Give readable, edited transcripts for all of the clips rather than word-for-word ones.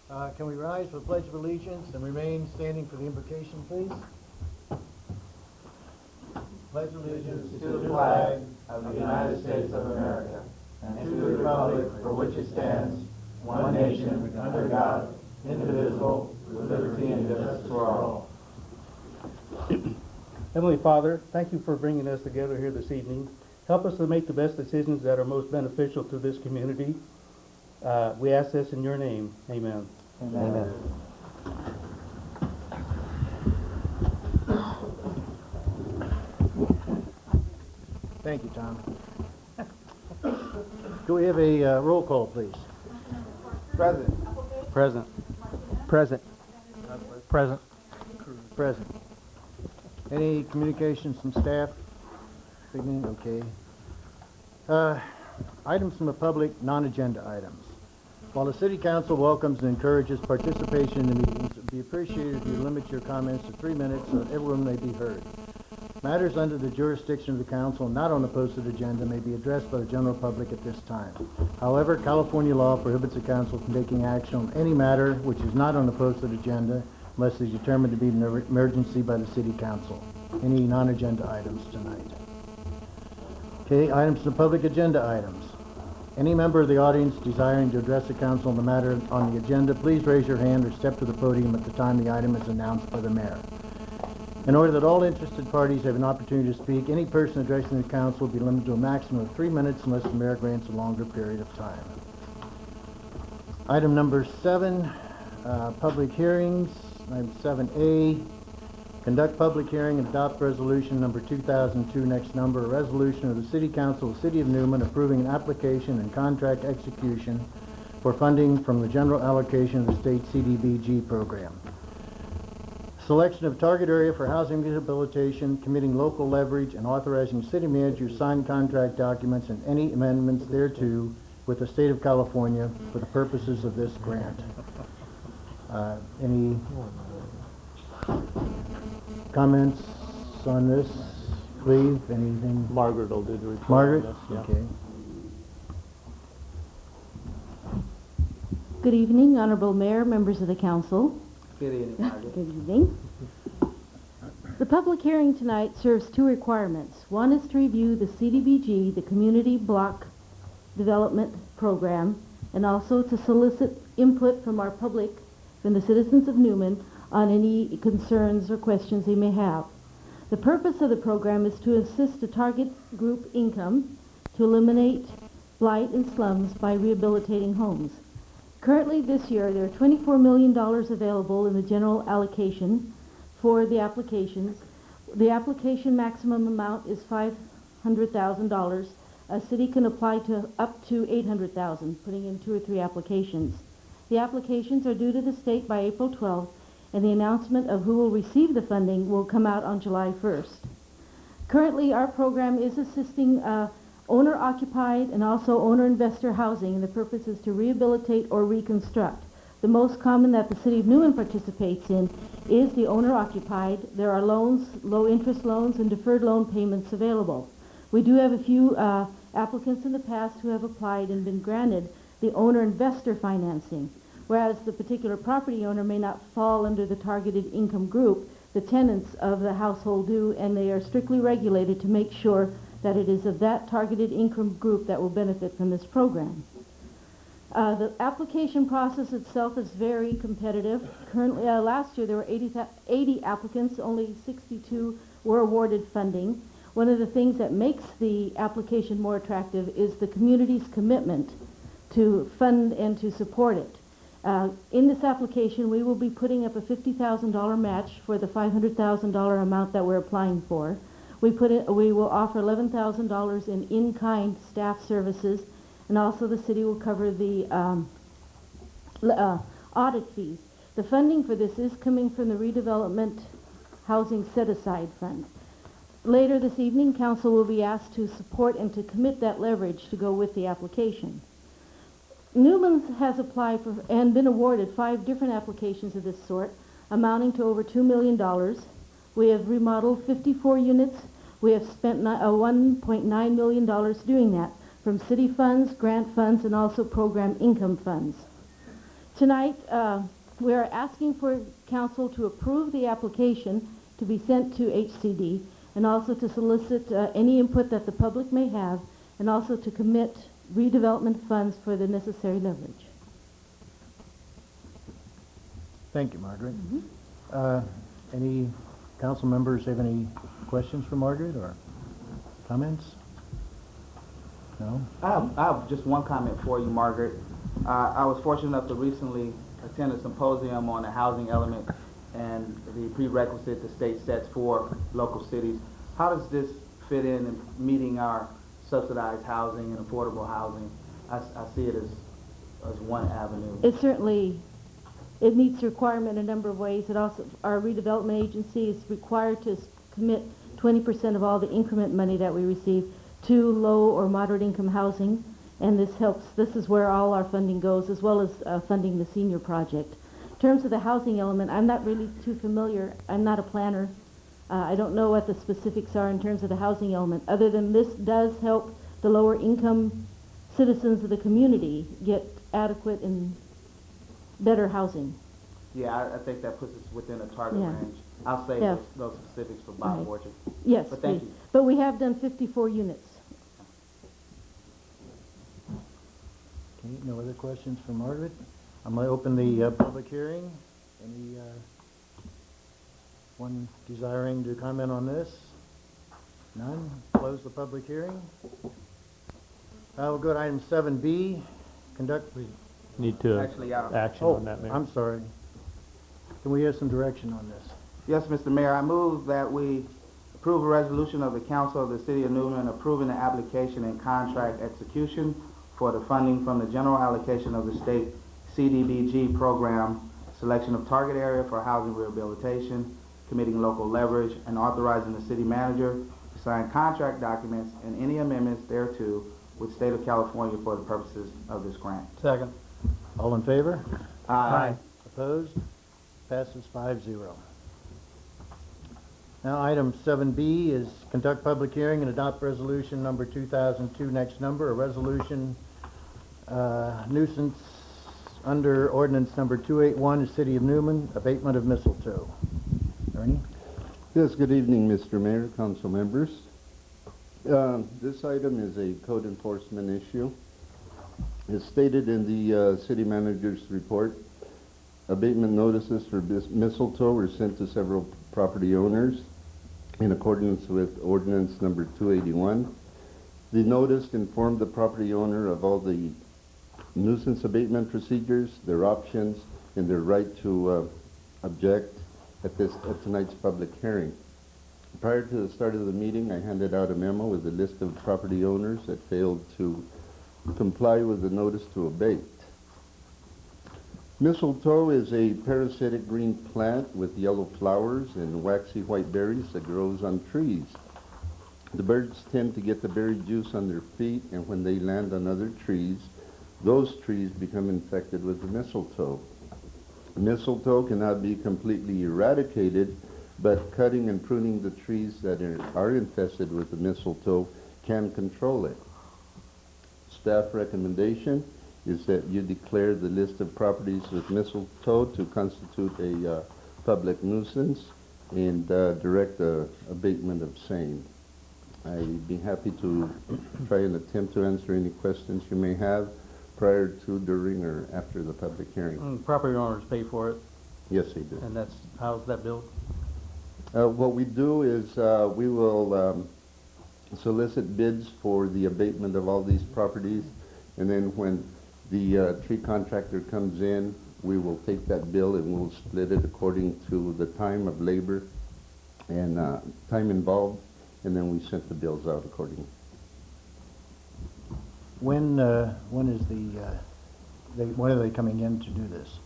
Can we rise for the Pledge of Allegiance and remain standing for the invocation, please? Pledge allegiance to the flag of the United States of America and to the republic for which it stands, one nation, under God, indivisible, with liberty and justice for all. Heavenly Father, thank you for bringing us together here this evening. Help us to make the best decisions that are most beneficial to this community. We ask this in your name. Amen. Amen. Thank you, Tom. Do we have a roll call, please? Present. Present. Present. Present. Present. Any communications from staff? Okay. Items from the public, non-agenda items. While the City Council welcomes and encourages participation in the meetings, it would be appreciated if you limit your comments to 3 minutes so that everyone may be heard. Matters under the jurisdiction of the Council not on the posted agenda may be addressed by the general public at this time. However, California law prohibits the Council from taking action on any matter which is not on the posted agenda unless it is determined to be an emergency by the City Council. Any non-agenda items tonight? Okay, items to public agenda items. Any member of the audience desiring to address the Council on the matter on the agenda, please raise your hand or step to the podium at the time the item is announced by the Mayor. In order that all interested parties have an opportunity to speak, any person addressing the Council will be limited to a maximum of 3 minutes unless the Mayor grants a longer period of time. Item number 7, public hearings. Item 7A, conduct public hearing and adopt resolution number 2002, next number, a resolution of the City Council of the City of Newman approving an application and contract execution for funding from the general allocation of the state CDBG program. Selection of target area for housing rehabilitation, committing local leverage, and authorizing city manager to sign contract documents and any amendments thereto with the state of California for the purposes of this grant. Any comments on this? Cleve, anything? Margaret will do the report. Margaret? on this, yeah. Okay. Good evening, Honorable Mayor, members of the Council. Good evening, Margaret. Good evening. The public hearing tonight serves 2 requirements. One is to review the CDBG, the Community Block Development Program, and also to solicit input from our public, from the citizens of Newman, on any concerns or questions they may have. The purpose of the program is to assist the target group income to eliminate blight and slums by rehabilitating homes. Currently this year there are $24 million available in the general allocation for the applications. The application maximum amount is $500,000. A city can apply to up to $800,000, putting in 2 or 3 applications. The applications are due to the state by April 12th, and the announcement of who will receive the funding will come out on July 1st. Currently, our program is assisting owner-occupied and also owner-investor housing, and the purpose is to rehabilitate or reconstruct. The most common that the City of Newman participates in is the owner-occupied. There are loans, low-interest loans, and deferred loan payments available. We do have a few applicants in the past who have applied and been granted the owner-investor financing. Whereas the particular property owner may not fall under the targeted income group, the tenants of the household do, and they are strictly regulated to make sure that it is of that targeted income group that will benefit from this program. The application process itself is very competitive. Currently, last year there were 80 applicants, only 62 were awarded funding. One of the things that makes the application more attractive is the community's commitment to fund and to support it. In this application, we will be putting up a $50,000 match for the $500,000 amount that we're applying for. We will offer $11,000 in-kind staff services, and also the city will cover the audit fees. The funding for this is coming from the Redevelopment Housing Set-Aside Fund. Later this evening, Council will be asked to support and to commit that leverage to go with the application. Newman has applied for and been awarded 5 different applications of this sort, amounting to over $2 million. We have remodeled 54 units. We have spent $1.9 million doing that from city funds, grant funds, and also program income funds. Tonight, we are asking for council to approve the application to be sent to HCD and also to solicit any input that the public may have and also to commit redevelopment funds for the necessary leverage. Thank you, Margaret. Any council members have any questions for Margaret or comments? No? I have just one comment for you, Margaret. I was fortunate enough to recently attend a symposium on the housing element and the prerequisite the state sets for local cities. How does this fit in meeting our subsidized housing and affordable housing? I see it as one avenue. It certainly, it meets the requirement in a number of ways. It also, our redevelopment agency is required to commit 20% of all the increment money that we receive to low or moderate income housing. And this helps, this is where all our funding goes, as well as funding the senior project. In terms of the housing element, I'm not really too familiar. I'm not a planner. I don't know what the specifics are in terms of the housing element, other than this does help the lower income citizens of the community get adequate and better housing. Yeah, I think that puts us within a target Yeah. range. I'll save Yeah. those specifics for Bob Right. Orchard. Yes, But thank please. you. But we have done 54 units. Okay, no other questions for Margaret? I'm going to open the public hearing. Any one desiring to comment on this? None? Close the public hearing. We'll go to item 7B. Conduct. Need to Actually, action Oh, on that, Mayor. I'm sorry. Can we have some direction on this? Yes, Mr. Mayor, I move that we approve a resolution of the Council of the City of Newman approving the application and contract execution for the funding from the general allocation of the state CDBG program, selection of target area for housing rehabilitation, committing local leverage, and authorizing the city manager to sign contract documents and any amendments thereto with State of California for the purposes of this grant. Second. All in favor? Aye. Opposed? Passes 5-0. Now, item 7B is conduct public hearing and adopt resolution number 2002, next number, a resolution nuisance under ordinance number 281, the City of Newman, abatement of mistletoe. Ernie? Yes, good evening, Mr. Mayor, council members. This item is a code enforcement issue. As stated in the city manager's report, abatement notices for mistletoe were sent to several property owners in accordance with ordinance number 281. The notice informed the property owner of all the nuisance abatement procedures, their options, and their right to object at tonight's public hearing. Prior to the start of the meeting, I handed out a memo with a list of property owners that failed to comply with the notice to abate. Mistletoe is a parasitic green plant with yellow flowers and waxy white berries that grows on trees. The birds tend to get the berry juice on their feet, and when they land on other trees, those trees become infected with the mistletoe. Mistletoe cannot be completely eradicated, but cutting and pruning the trees that are infested with the mistletoe can control it. Staff recommendation is that you declare the list of properties with mistletoe to constitute a public nuisance and direct abatement of same. I'd be happy to try and attempt to answer any questions you may have prior to, during, or after the public hearing. Property owners pay for it, Yes, they do. and that's, how's that billed? What we do is we will solicit bids for the abatement of all these properties, and then when the tree contractor comes in, we will take that bill and we'll split it according to the time of labor and time involved, and then we send the bills out accordingly. When is when are they coming in to do this?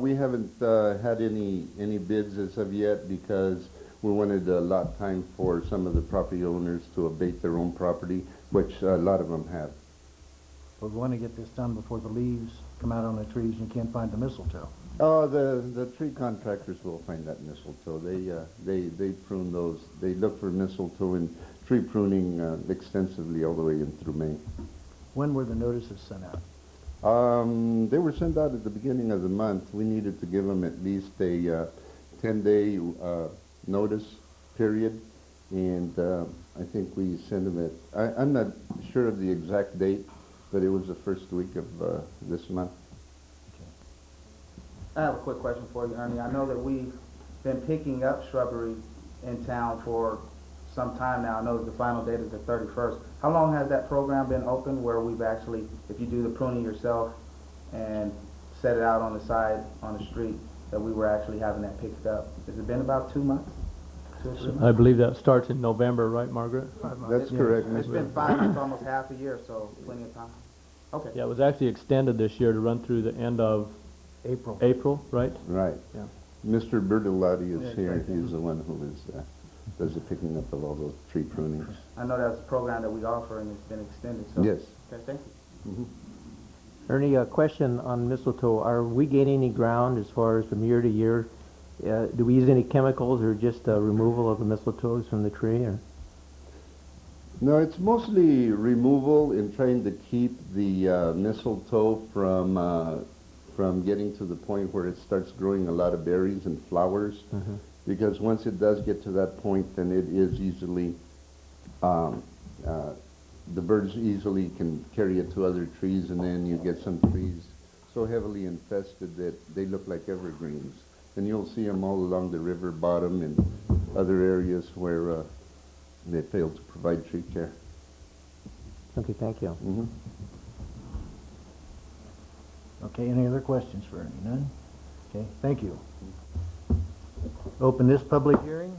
We haven't had any bids as of yet because we wanted a lot of time for some of the property owners to abate their own property, which a lot of them have. But we want to get this done before the leaves come out on the trees and you can't find the mistletoe. The tree contractors will find that mistletoe. They prune those. They look for mistletoe and tree pruning extensively all the way in through May. When were the notices sent out? They were sent out at the beginning of the month. We needed to give them at least a 10-day notice period, and I think we sent them I'm not sure of the exact date, but it was the first week of this month. I have a quick question for you, Ernie. I know that we've been picking up shrubbery in town for some time now. I know that the final date is the 31st. How long has that program been open where we've actually, if you do the pruning yourself and set it out on the side, on the street, that we were actually having that picked up? Has it been about 2 months? 2 or 3 months? I believe that starts in November, right, Margaret? That's correct, It's Mr. been 5 months, almost half a year, so plenty of time. Okay. Yeah, it was actually extended this year to run through the end of April, right? Right. Yeah. Mr. Bertolotti Yeah, is here. right. He's the one who does the picking up of all those tree prunings. I know that's a program that we offer and it's been extended, so. Yes. Okay, thank you. Ernie, a question on mistletoe. Are we gaining any ground as far as from year to year? Do we use any chemicals or just removal of the mistletoes from the tree? Or? No, it's mostly removal and trying to keep the mistletoe from getting to the point where it starts growing a lot of berries and flowers. Mhm. Because once it does get to that point, then it is easily, the birds easily can carry it to other trees, and then you get some trees so heavily infested that they look like evergreens. And you'll see them all along the river bottom and other areas where they fail to provide tree care. Okay, thank you. Mhm. Okay, any other questions for Ernie? None? Okay, thank you. Open this public hearing.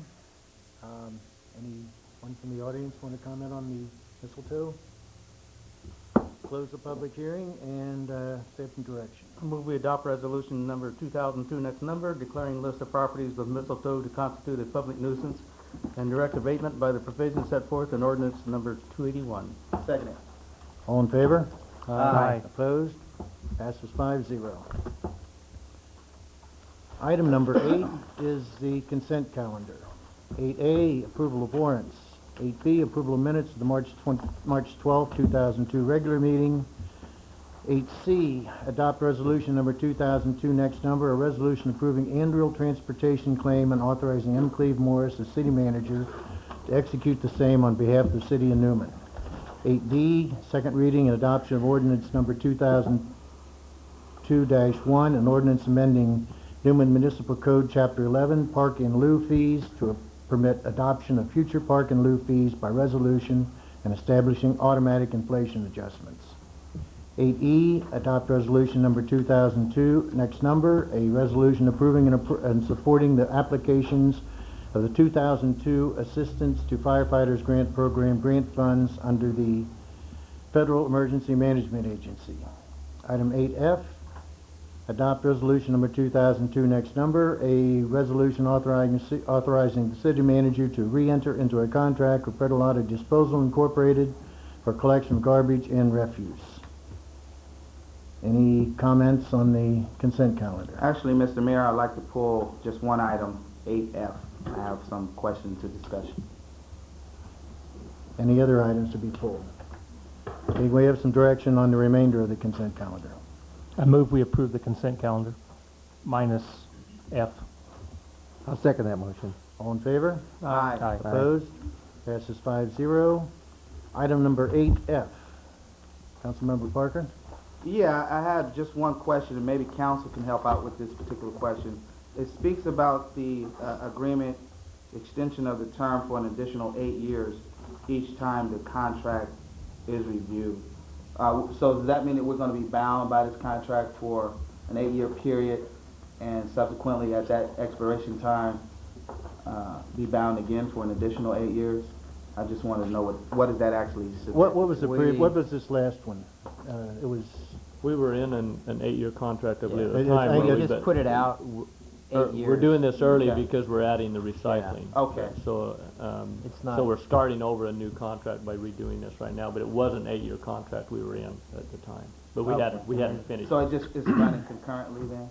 Anyone from the audience want to comment on the mistletoe? Close the public hearing and staff and direction. I move we adopt resolution number 2002, next number, declaring list of properties with mistletoe to constitute a public nuisance and direct abatement by the provisions set forth in ordinance number 281. Second. All in favor? Aye. Opposed? Passes 5-0. Item number 8 is the consent calendar. 8A, approval of warrants. 8B, approval of minutes of the March 12, 2002 regular meeting. 8C, adopt resolution number 2002, next number, a resolution approving annual transportation claim and authorizing M. Cleve Morris, the city manager, to execute the same on behalf of the city of Newman. 8D, second reading and adoption of ordinance number 2002-1, an ordinance amending Newman Municipal Code, Chapter 11, Park in lieu fees to permit adoption of future park in lieu fees by resolution and establishing automatic inflation adjustments. 8E, adopt resolution number 2002, next number, a resolution approving and supporting the applications of the 2002 Assistance to Firefighters Grant Program grant funds under the Federal Emergency Management Agency. Item 8F, adopt resolution number 2002, next number, a resolution authorizing the city manager to re-enter into a contract with Predolata Disposal Incorporated for collection of garbage and refuse. Any comments on the consent calendar? Actually, Mr. Mayor, I'd like to pull just one item, 8F. I have some questions to discussion. Any other items to be pulled? Okay, we have some direction on the remainder of the consent calendar. I move we approve the consent calendar, minus F. I'll second that motion. All in favor? Aye. Aye. Opposed? Passes 5-0. Item number 8F. Councilmember Parker? Yeah, I had just one question, and maybe council can help out with this particular question. It speaks about the agreement extension of the term for an additional 8 years each time the contract is reviewed. So does that mean that we're going to be bound by this contract for an 8-year period, and subsequently at that expiration time be bound again for an additional 8 years? I just wanted to know what does that actually suggest? What was the what was this last one? It was We were in an 8-year contract, I believe, at It the is- time. I weren't we? just But put it out 8 years. we're doing this early Okay. because we're adding the recycling. Okay. So, It's not- so we're starting over a new contract by redoing this right now, but it was an 8-year contract we were in at the time. But we hadn't finished. So it's running concurrently then?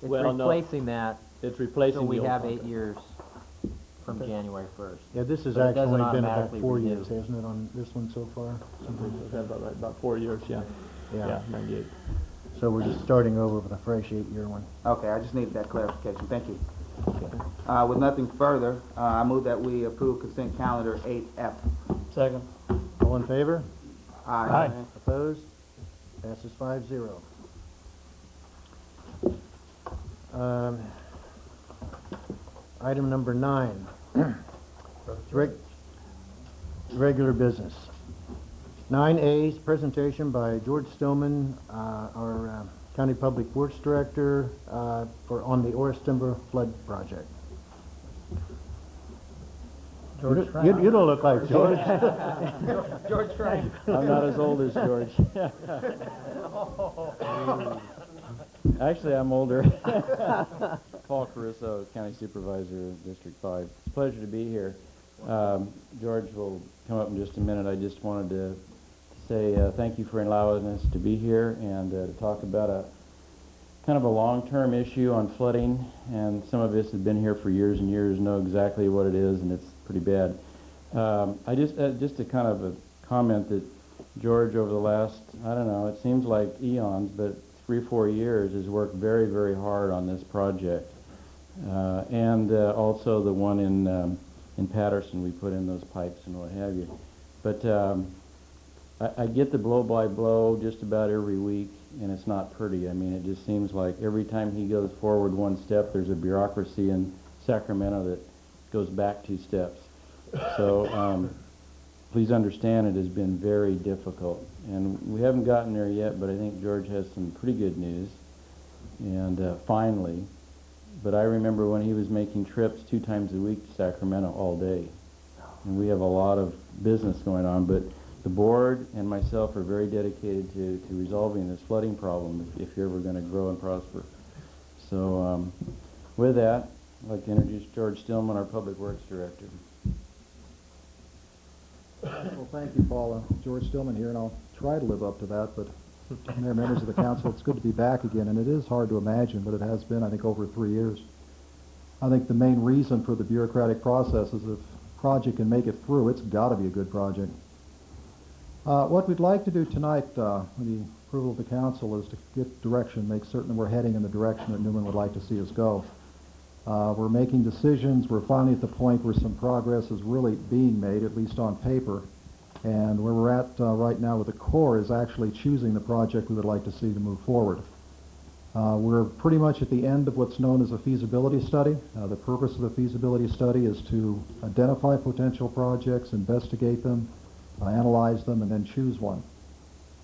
It's Well, no. replacing that, It's replacing so the we old have contract. 8 years from January 1st. yeah. This has But it actually doesn't only been about automatically 4 renew. years, hasn't it, on this one so far? We've had about 4 years, yeah. Yeah, 98. So we're just starting over with a fresh 8-year one. Okay, I just needed that clarification. Thank you. Okay. With nothing further, I move that we approve consent calendar 8F. Second. All in favor? Aye. Opposed? Passes 5-0. Item number 9. Regular business. 9A, presentation by George Stillman, our County Public Works Director, on the Oris Timber Flood Project. George You don't look like George. George Frank. I'm not as old as George. Actually, I'm older. Paul Caruso, County Supervisor of District 5. It's a pleasure to be here. George will come up in just a minute. I just wanted to say thank you for allowing us to be here and to talk about a kind of a long-term issue on flooding. And some of us have been here for years and years, know exactly what it is, and it's pretty bad. I just a kind of a comment that George, over the last, I don't know, it seems like eons, but 3-4 years, has worked very, very hard on this project. And also the one in Patterson, we put in those pipes and what have you. But I get the blow-by-blow just about every week, and it's not pretty. I mean, it just seems like every time he goes forward one step, there's a bureaucracy in Sacramento that goes back 2 steps. So please understand it has been very difficult. And we haven't gotten there yet, but I think George has some pretty good news. And finally, but I remember when he was making trips 2 times a week to Sacramento all day. And we have a lot of business going on, but the board and myself are very dedicated to resolving this flooding problem if you're ever going to grow and prosper. So with that, I'd like to introduce George Stillman, our Public Works Director. Well, thank you, Paula. George Stillman here, and I'll try to live up to that, but Mayor, members of the council, it's good to be back again, and it is hard to imagine, but it has been, I think, over 3 years. I think the main reason for the bureaucratic process is if a project can make it through, it's got to be a good project. What we'd like to do tonight, with the approval of the council, is to get direction, make certain that we're heading in the direction that Newman would like to see us go. We're making decisions. We're finally at the point where some progress is really being made, at least on paper. And where we're at right now with the Corps is actually choosing the project we would like to see to move forward. We're pretty much at the end of what's known as a feasibility study. The purpose of the feasibility study is to identify potential projects, investigate them, analyze them, and then choose one.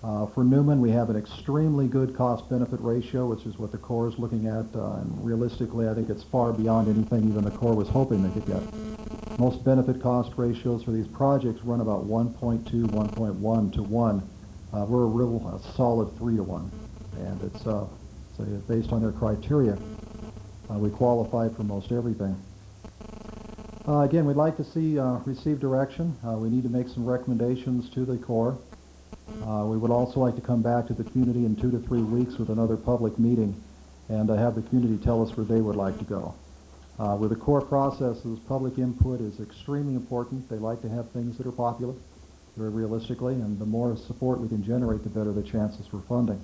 For Newman, we have an extremely good cost-benefit ratio, which is what the Corps is looking at, and realistically, I think it's far beyond anything even the Corps was hoping they could get. Most benefit-cost ratios for these projects run about 1.2, 1.1 to 1. We're a real solid 3 to 1, and it's based on their criteria. We qualify for most everything. Again, we'd like to see receive direction. We need to make some recommendations to the Corps. We would also like to come back to the community in 2 to 3 weeks with another public meeting and have the community tell us where they would like to go. With the Corps processes, public input is extremely important. They like to have things that are popular, very realistically, and the more support we can generate, the better the chances for funding.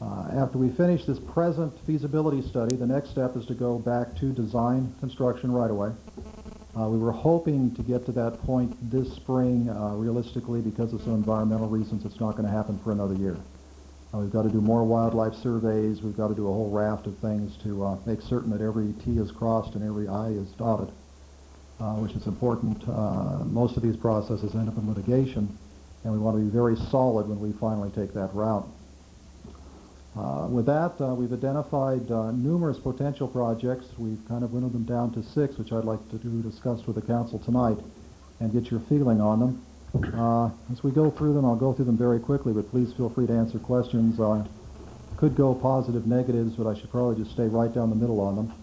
After we finish this present feasibility study, the next step is to go back to design construction right away. We were hoping to get to that point this spring. Realistically, because of some environmental reasons, it's not going to happen for another year. We've got to do more wildlife surveys. We've got to do a whole raft of things to make certain that every T is crossed and every I is dotted, which is important. Most of these processes end up in litigation, and we want to be very solid when we finally take that route. With that, we've identified numerous potential projects. We've kind of winnowed them down to 6, which I'd like to discuss with the council tonight and get your feeling on them. As we go through them, I'll go through them very quickly, but please feel free to answer questions. Could go positive, negatives, but I should probably just stay right down the middle on them.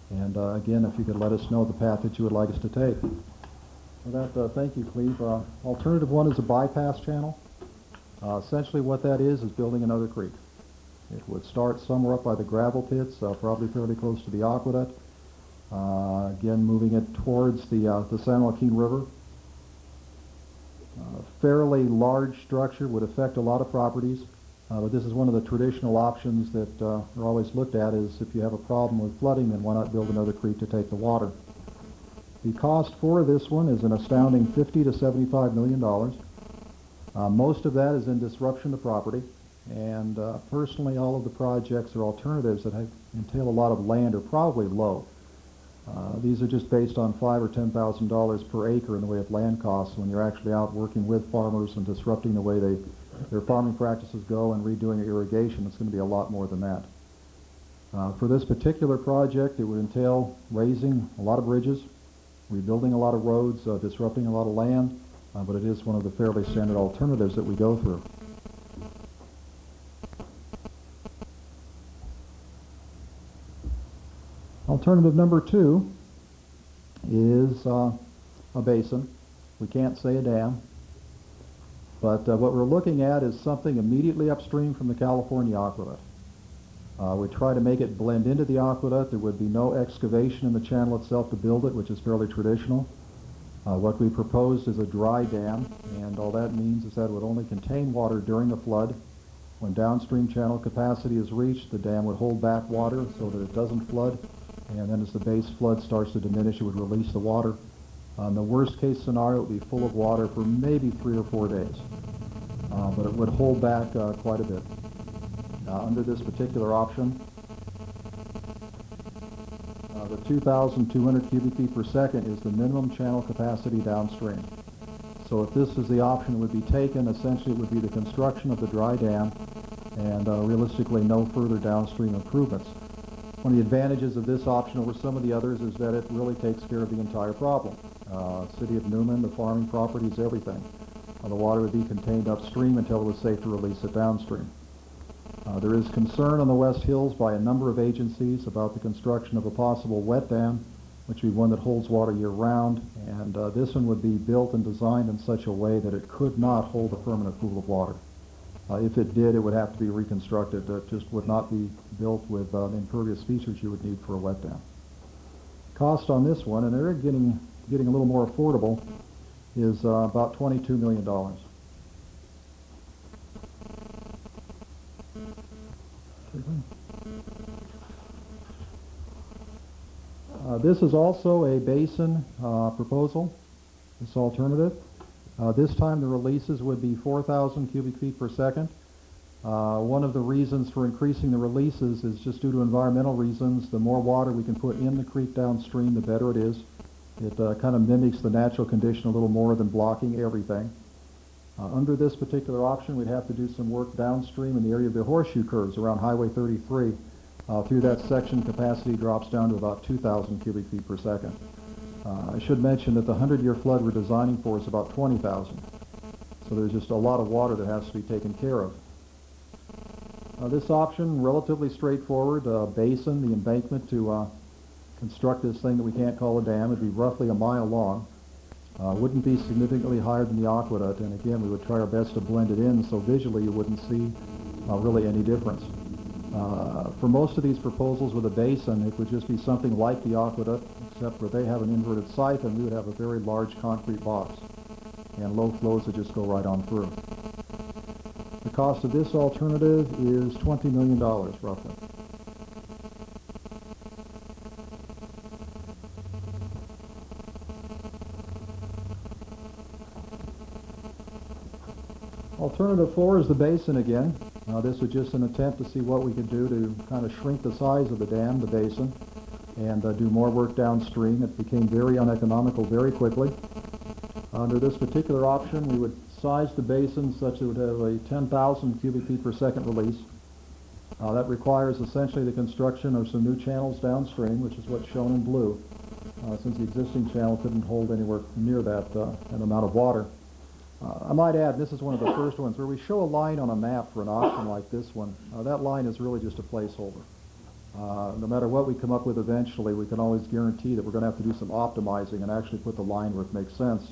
And again, if you could let us know the path that you would like us to take. With that, thank you, Cleve. Alternative 1 is a bypass channel. Essentially what that is building another creek. It would start somewhere up by the gravel pits, probably fairly close to the aqueduct. Again, moving it towards the San Joaquin River. Fairly large structure, would affect a lot of properties. But this is one of the traditional options that are always looked at is if you have a problem with flooding, then why not build another creek to take the water? The cost for this one is an astounding $50 to $75 million. Most of that is in disruption to property, and personally all of the projects or alternatives that entail a lot of land are probably low. These are just based on $5,000 or $10,000 per acre in the way of land costs. When you're actually out working with farmers and disrupting the way their farming practices go and redoing irrigation, it's going to be a lot more than that. For this particular project, it would entail raising a lot of bridges, rebuilding a lot of roads, disrupting a lot of land, but it is one of the fairly standard alternatives that we go through. Alternative number 2 is a basin. We can't say a dam, but what we're looking at is something immediately upstream from the California aqueduct. We try to make it blend into the aqueduct. There would be no excavation in the channel itself to build it, which is fairly traditional. What we proposed is a dry dam, and all that means is that it would only contain water during a flood. When downstream channel capacity is reached, the dam would hold back water so that it doesn't flood, and then as the base flood starts to diminish, it would release the water. The worst case scenario, it would be full of water for maybe 3 or 4 days, but it would hold back quite a bit. Under this particular option, the 2,200 cubic feet per second is the minimum channel capacity downstream. So if this is the option that would be taken, essentially it would be the construction of the dry dam and realistically no further downstream improvements. One of the advantages of this option over some of the others is that it really takes care of the entire problem. City of Newman, the farming properties, everything. The water would be contained upstream until it was safe to release it downstream. There is concern on the West Hills by a number of agencies about the construction of a possible wet dam, which would be one that holds water year-round, and this one would be built and designed in such a way that it could not hold a permanent pool of water. If it did, it would have to be reconstructed. It just would not be built with the impervious features you would need for a wet dam. Cost on this one, and they're getting a little more affordable, is about $22 million. This is also a basin proposal, this alternative. This time the releases would be 4,000 cubic feet per second. One of the reasons for increasing the releases is just due to environmental reasons. The more water we can put in the creek downstream, the better it is. It kind of mimics the natural condition a little more than blocking everything. Under this particular option, we'd have to do some work downstream in the area of the horseshoe curves around Highway 33. Through that section, capacity drops down to about 2,000 cubic feet per second. I should mention that the 100-year flood we're designing for is about 20,000. So there's just a lot of water that has to be taken care of. This option, relatively straightforward. Basin, the embankment to construct this thing that we can't call a dam, would be roughly a mile long. Wouldn't be significantly higher than the aqueduct, and again, we would try our best to blend it in so visually you wouldn't see really any difference. For most of these proposals with a basin, it would just be something like the aqueduct, except where they have an inverted siphon, we would have a very large concrete box, and low flows would just go right on through. The cost of this alternative is $20 million, roughly. Alternative 4 is the basin again. This was just an attempt to see what we could do to kind of shrink the size of the dam, the basin, and do more work downstream. It became very uneconomical very quickly. Under this particular option, we would size the basin such that it would have a 10,000 cubic feet per second release. That requires essentially the construction of some new channels downstream, which is what's shown in blue, since the existing channel couldn't hold anywhere near that amount of water. I might add, this is one of the first ones where we show a line on a map for an option like this one. That line is really just a placeholder. No matter what we come up with eventually, we can always guarantee that we're going to have to do some optimizing and actually put the line where it makes sense.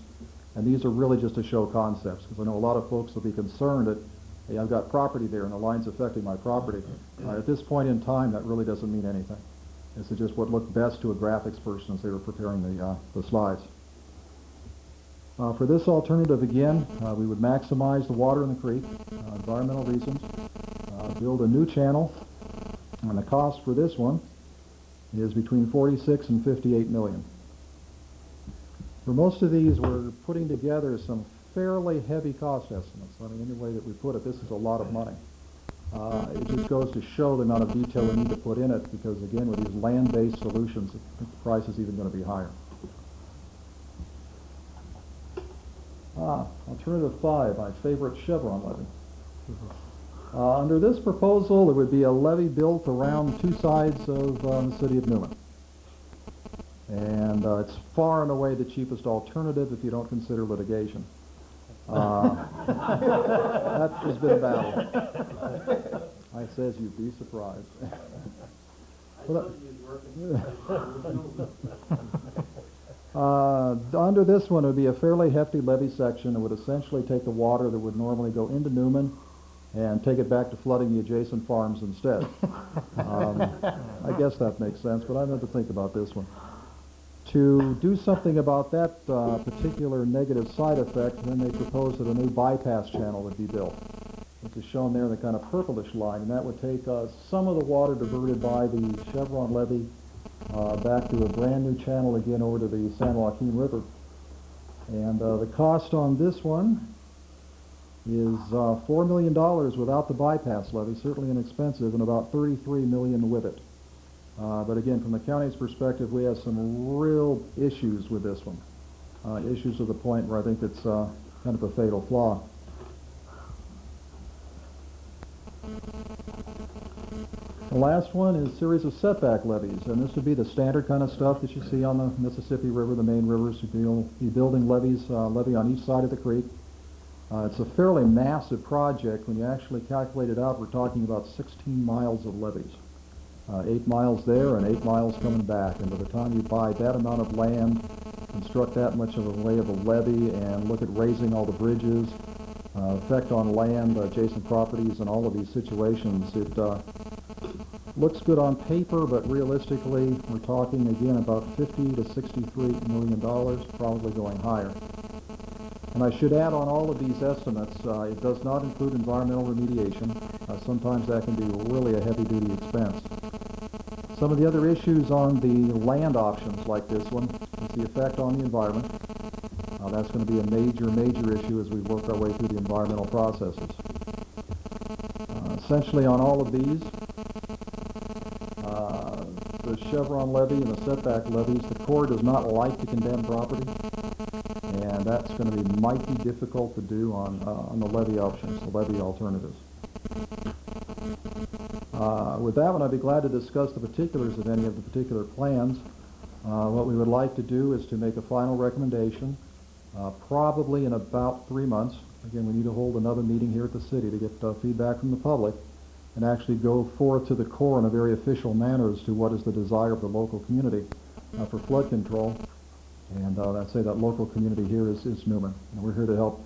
And these are really just to show concepts, because I know a lot of folks will be concerned that, hey, I've got property there and the line's affecting my property. At this point in time, that really doesn't mean anything. This is just what looked best to a graphics person as they were preparing the slides. For this alternative, again, we would maximize the water in the creek, environmental reasons. build a new channel, and the cost for this one is between 46 and 58 million. For most of these, we're putting together some fairly heavy cost estimates. I mean, any way that we put it, this is a lot of money. It just goes to show the amount of detail we need to put in it, because again, with these land-based solutions, I think the price is even going to be higher. Alternative 5, my favorite Chevron levy. Under this proposal, there would be a levy built around two sides of the city of Newman. And it's far and away the cheapest alternative if you don't consider litigation. That has been a battle. I says you'd be surprised. Under this one, it would be a fairly hefty levy section. It would essentially take the water that would normally go into Newman and take it back to flooding the adjacent farms instead. I guess that makes sense, but I have to think about this one. To do something about that particular negative side effect, then they proposed that a new bypass channel would be built, which is shown there in the kind of purplish line, and that would take some of the water diverted by the Chevron levee back to a brand new channel again over to the San Joaquin River. And the cost on this one is $4 million without the bypass levee, certainly inexpensive, and about $33 million with it. But again, from the county's perspective, we have some real issues with this one. Issues to the point where I think it's kind of a fatal flaw. The last one is a series of setback levies, and this would be the standard kind of stuff that you see on the Mississippi River, the main rivers. You'll be building levees, levee on each side of the creek. It's a fairly massive project. When you actually calculate it out, we're talking about 16 miles of levees. 8 miles there and 8 miles coming back. And by the time you buy that amount of land, construct that much of a way of a levee, and look at raising all the bridges, effect on land, adjacent properties, and all of these situations, it looks good on paper, but realistically, we're talking again about $50 to $63 million, probably going higher. And I should add on all of these estimates, it does not include environmental remediation. Sometimes that can be really a heavy-duty expense. Some of the other issues on the land options like this one is the effect on the environment. That's going to be a major issue as we work our way through the environmental processes. Essentially on all of these, the Chevron levy and the setback levies, the Corps does not like to condemn property, and that's going to be mighty difficult to do on the levy options, the levy alternatives. With that one, I'd be glad to discuss the particulars of any of the particular plans. What we would like to do is to make a final recommendation, probably in about 3 months. Again, we need to hold another meeting here at the city to get feedback from the public and actually go forth to the Corps in a very official manner as to what is the desire of the local community for flood control. And I'd say that local community here is Newman. And we're here to help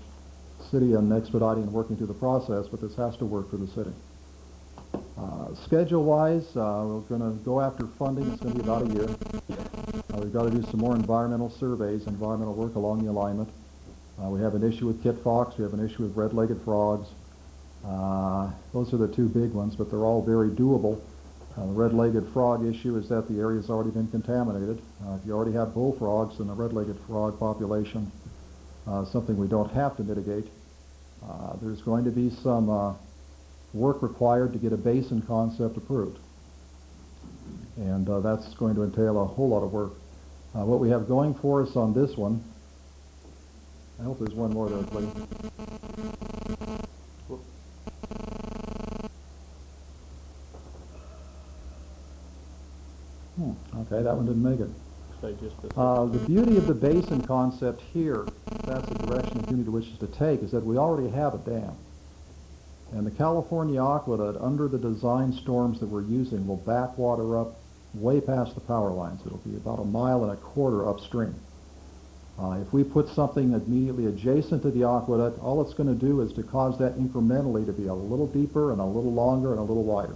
the city in expediting and working through the process, but this has to work for the city. Schedule-wise, we're going to go after funding. It's going to be about a year. We've got to do some more environmental surveys, environmental work along the alignment. We have an issue with kit fox. We have an issue with red-legged frogs. Those are the two big ones, but they're all very doable. The red-legged frog issue is that the area's already been contaminated. If you already have bullfrogs in the red-legged frog population, something we don't have to mitigate. There's going to be some work required to get a basin concept approved. And that's going to entail a whole lot of work. What we have going for us on this one, I hope there's one more there, please. Okay, that one didn't make it. The beauty of the basin concept here, if that's the direction the community wishes to take, is that we already have a dam. And the California aqueduct, under the design storms that we're using, will back water up way past the power lines. It'll be about 1.25 miles upstream. If we put something immediately adjacent to the aqueduct, all it's going to do is to cause that incrementally to be a little deeper and a little longer and a little wider.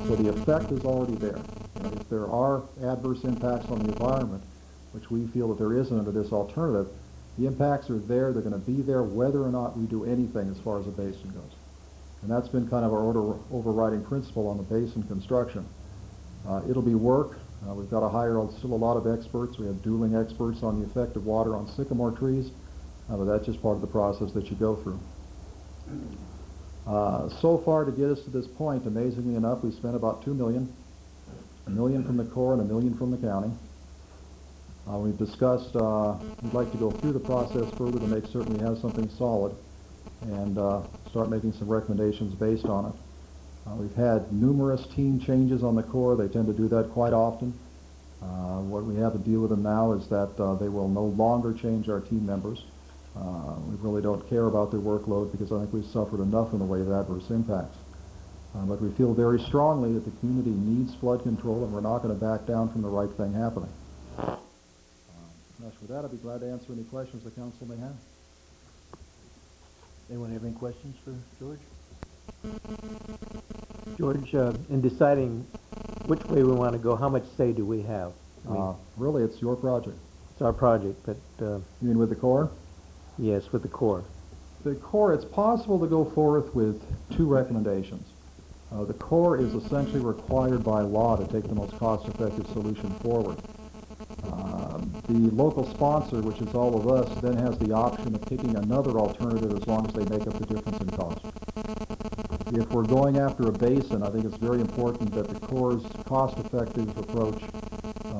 So the effect is already there. And if there are adverse impacts on the environment, which we feel that there isn't under this alternative, the impacts are there. They're going to be there whether or not we do anything as far as the basin goes. And that's been kind of our overriding principle on the basin construction. It'll be work. We've got to hire still a lot of experts. We have dueling experts on the effect of water on sycamore trees, but that's just part of the process that you go through. So far, to get us to this point, amazingly enough, we spent about $2 million. $1 million from the Corps and $1 million from the county. We've discussed, we'd like to go through the process further to make certain we have something solid and start making some recommendations based on it. We've had numerous team changes on the Corps. They tend to do that quite often. What we have to deal with them now is that they will no longer change our team members. We really don't care about their workload because I think we've suffered enough in the way of adverse impacts. But we feel very strongly that the community needs flood control, and we're not going to back down from the right thing happening. Gosh, with that, I'd be glad to answer any questions the council may have. Anyone have any questions for George? George, in deciding which way we want to go, how much say do we have? I mean, Really, it's your project. it's our project, but You mean with the Corps? yes, with the Corps. The Corps, it's possible to go forth with two recommendations. The Corps is essentially required by law to take the most cost-effective solution forward. The local sponsor, which is all of us, then has the option of picking another alternative as long as they make up the difference in cost. If we're going after a basin, I think it's very important that the Corps' cost-effective approach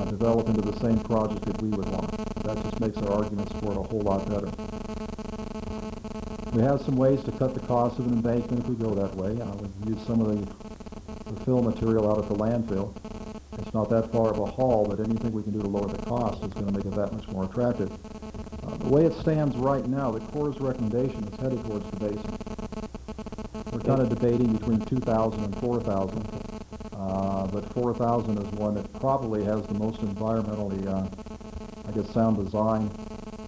develop into the same project that we would want. That just makes our arguments for it a whole lot better. We have some ways to cut the cost of an embankment if we go that way. We've used some of the fill material out at the landfill. It's not that far of a haul, but anything we can do to lower the cost is going to make it that much more attractive. The way it stands right now, the Corps' recommendation is headed towards the basin. We're kind of debating between 2,000 and 4,000, but 4,000 is one that probably has the most environmentally, sound design.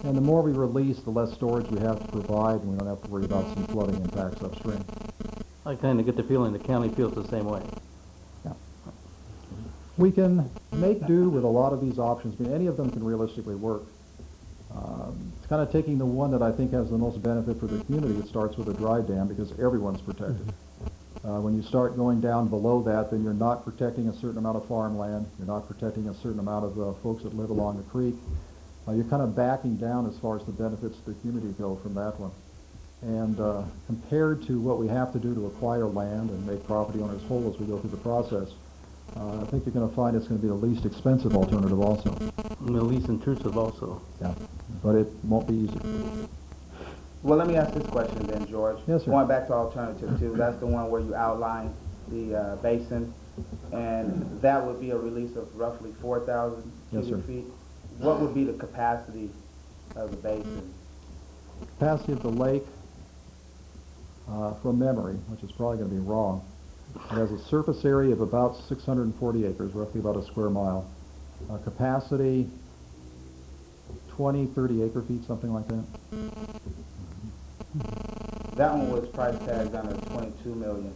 And the more we release, the less storage we have to provide, and we don't have to worry about some flooding impacts upstream. I kind of get the feeling the county feels the same way. We can make do with a lot of these options. I mean, any of them can realistically work. It's kind of taking the one that I think has the most benefit for the community. It starts with a dry dam because everyone's protected. When you start going down below that, then you're not protecting a certain amount of farmland. You're not protecting a certain amount of folks that live along the creek. You're kind of backing down as far as the benefits to the community go from that one. And compared to what we have to do to acquire land and make property owners whole as we go through the process, I think you're going to find it's going to be the least expensive alternative also. And the least intrusive also. Yeah, but it won't be easy. Well, let me ask this question then, George. Yes, sir. Going back to alternative two, that's the one where you outline the basin, and that would be a release of roughly 4,000 Yes, cubic sir. feet. What would be the capacity of the basin? Capacity of the lake, from memory, which is probably going to be wrong, it has a surface area of about 640 acres, roughly about a square mile. Capacity, 20, 30 acre feet, something like that. That one was price tagged under 22 million,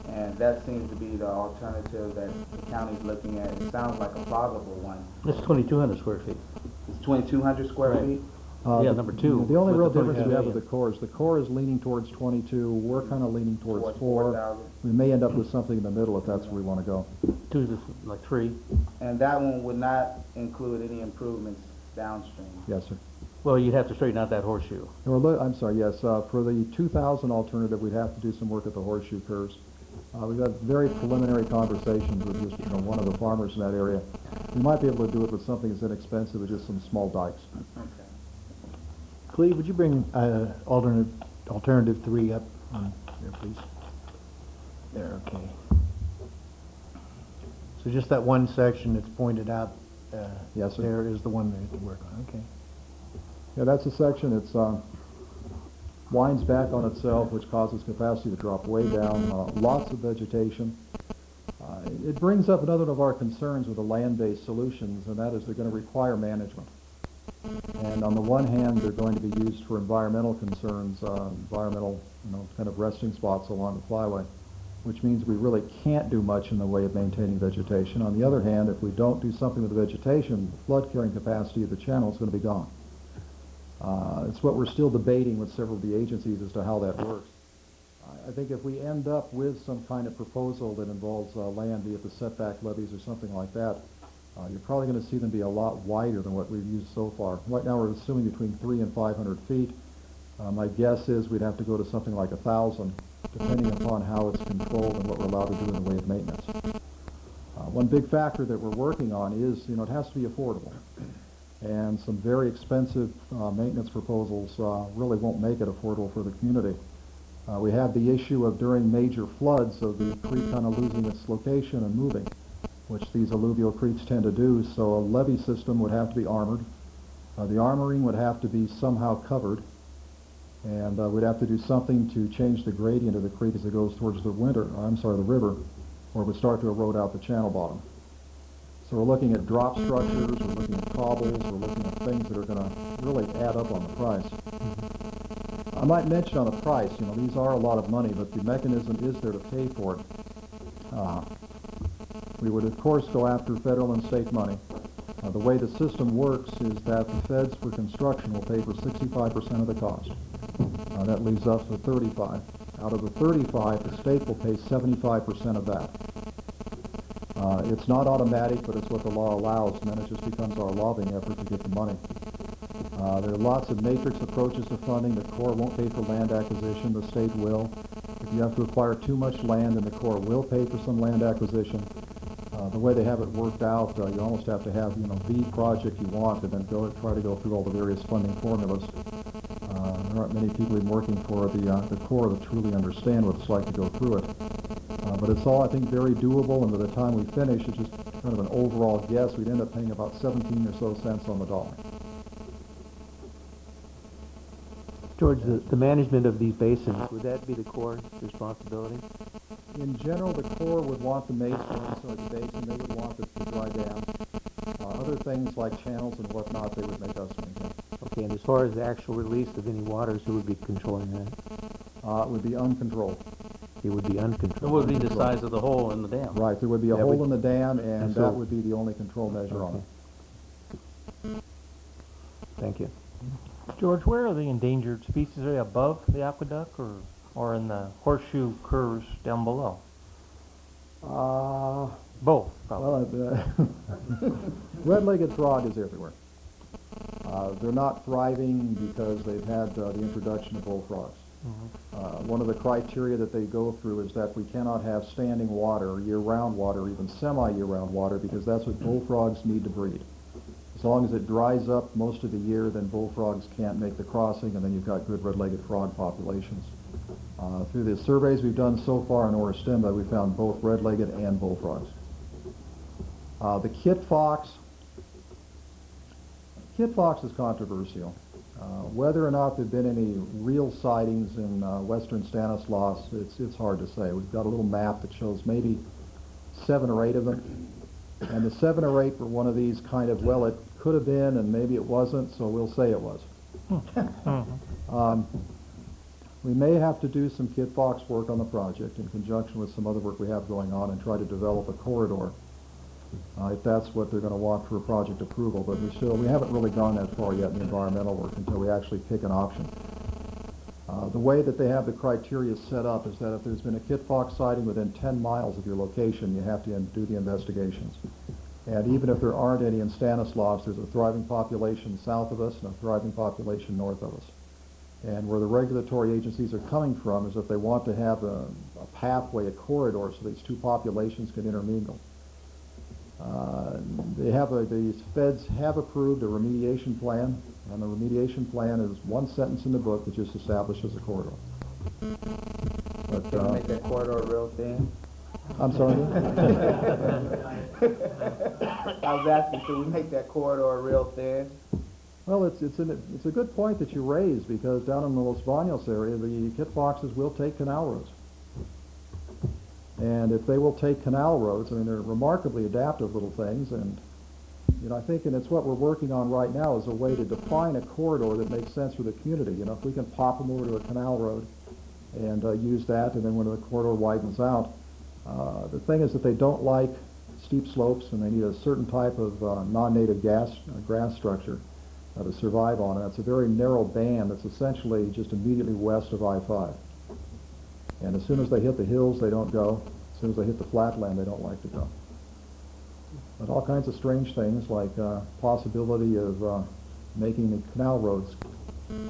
and that seems to be the alternative that the county's looking at. It sounds like a plausible one. It's 2,200 square feet. It's 2,200 square Right. feet? Yeah, number two. The only with real the difference we have with 22 the Corps is the Corps is leaning towards 22. We're kind of leaning towards 4. 4,000. We may end up with something in the middle if that's where we want to go. Two to like 3. And that one would not include any improvements downstream. Yes, sir. Well, you'd have to straighten out that horseshoe. I'm sorry, yes. For the 2,000 alternative, we'd have to do some work at the horseshoe curves. We've had very preliminary conversations with just one of the farmers in that area. We might be able to do it with something that's inexpensive, with just some small dikes. Okay. Cleve, would you bring alternative 3 up on there, please? There, okay. So just that one section that's pointed out Yes, sir. there is the one we have to work on, okay. Yeah, that's a section. It's winds back on itself, which causes capacity to drop way down. Lots of vegetation. It brings up another of our concerns with the land-based solutions, and that is they're going to require management. And on the one hand, they're going to be used for environmental concerns, environmental, kind of resting spots along the flyway, which means we really can't do much in the way of maintaining vegetation. On the other hand, if we don't do something with the vegetation, the flood carrying capacity of the channel is going to be gone. It's what we're still debating with several of the agencies as to how that works. I think if we end up with some kind of proposal that involves land, be it the setback levies or something like that, you're probably going to see them be a lot wider than what we've used so far. Right now we're assuming between 300 and 500 feet. My guess is we'd have to go to something like 1,000, depending upon how it's controlled and what we're allowed to do in the way of maintenance. One big factor that we're working on is, it has to be affordable. And some very expensive maintenance proposals really won't make it affordable for the community. We have the issue of during major floods of the creek kind of losing its location and moving, which these alluvial creeks tend to do, so a levee system would have to be armored. The armoring would have to be somehow covered, and we'd have to do something to change the gradient of the creek as it goes towards the river, or it would start to erode out the channel bottom. So we're looking at drop structures, we're looking at cobbles, we're looking at things that are going to really add up on the price. I might mention on the price, these are a lot of money, but the mechanism is there to pay for it. We would, of course, go after federal and state money. The way the system works is that the feds for construction will pay for 65% of the cost. That leaves us with 35. Out of the 35, the state will pay 75% of that. It's not automatic, but it's what the law allows, and then it just becomes our lobbying effort to get the money. There are lots of matrix approaches to funding. The Corps won't pay for land acquisition, the state will. If you have to acquire too much land, then the Corps will pay for some land acquisition. The way they have it worked out, you almost have to have, the project you want and then try to go through all the various funding formulas. There aren't many people even working for the Corps that truly understand what it's like to go through it. But it's all, I think, very doable, and by the time we finish, it's just kind of an overall guess. We'd end up paying about 17 or so cents on the dollar. George, the management of these basins, would that be the Corps' responsibility? In general, the Corps would want the masonry, so the basin, they would want it to dry down. Other things like channels and whatnot, they would make us maintain. Okay, and as far as the actual release of any waters, who would be controlling that? It would be uncontrolled. It would be uncontrolled. It would be the size of the hole in the dam. Right, there would be a That hole would- in the dam, and and so- that would be the only control measure on it. Thank you. George, where are the endangered species? Are they above the aqueduct or in the horseshoe curves down below? Both, probably. Well, red-legged frog is everywhere. They're not thriving because they've had the introduction of bullfrogs. One of the criteria that they go through is that we cannot have standing water, or year-round water, or even semi-year-round water, because that's what bullfrogs need to breed. As long as it dries up most of the year, then bullfrogs can't make the crossing, and then you've got good red-legged frog populations. Through the surveys we've done so far in Orostimba, we found both red-legged and bullfrogs. The kit fox is controversial. Whether or not there have been any real sightings in western Stanislaus, it's hard to say. We've got a little map that shows maybe 7 or 8 of them. And the 7 or 8 were one of these kind of, well, it could have been and maybe it wasn't, so we'll say it was. We may have to do some kit fox work on the project in conjunction with some other work we have going on and try to develop a corridor, if that's what they're going to want for a project approval. But we haven't really gone that far yet in the environmental work until we actually pick an option. The way that they have the criteria set up is that if there's been a kit fox sighting within 10 miles of your location, you have to do the investigations. And even if there aren't any in Stanislaus, there's a thriving population south of us and a thriving population north of us. And where the regulatory agencies are coming from is if they want to have a pathway, a corridor, so these two populations can intermingle. The feds have approved a remediation plan, and the remediation plan is one sentence in the book that just establishes a corridor. But, Can we make that corridor real thin? I'm sorry? I was asking, should we make that corridor real thin? Well, it's a good point that you raise, because down in the Los Baños area, the kit foxes will take canal roads. And if they will take canal roads, I mean, they're remarkably adaptive little things, and I think, and it's what we're working on right now, is a way to define a corridor that makes sense for the community. If we can pop them over to a canal road and use that, and then when the corridor widens out, the thing is that they don't like steep slopes, and they need a certain type of non-native grass structure to survive on, and it's a very narrow band that's essentially just immediately west of I-5. And as soon as they hit the hills, they don't go. As soon as they hit the flatland, they don't like to go. But all kinds of strange things, like possibility of making the canal roads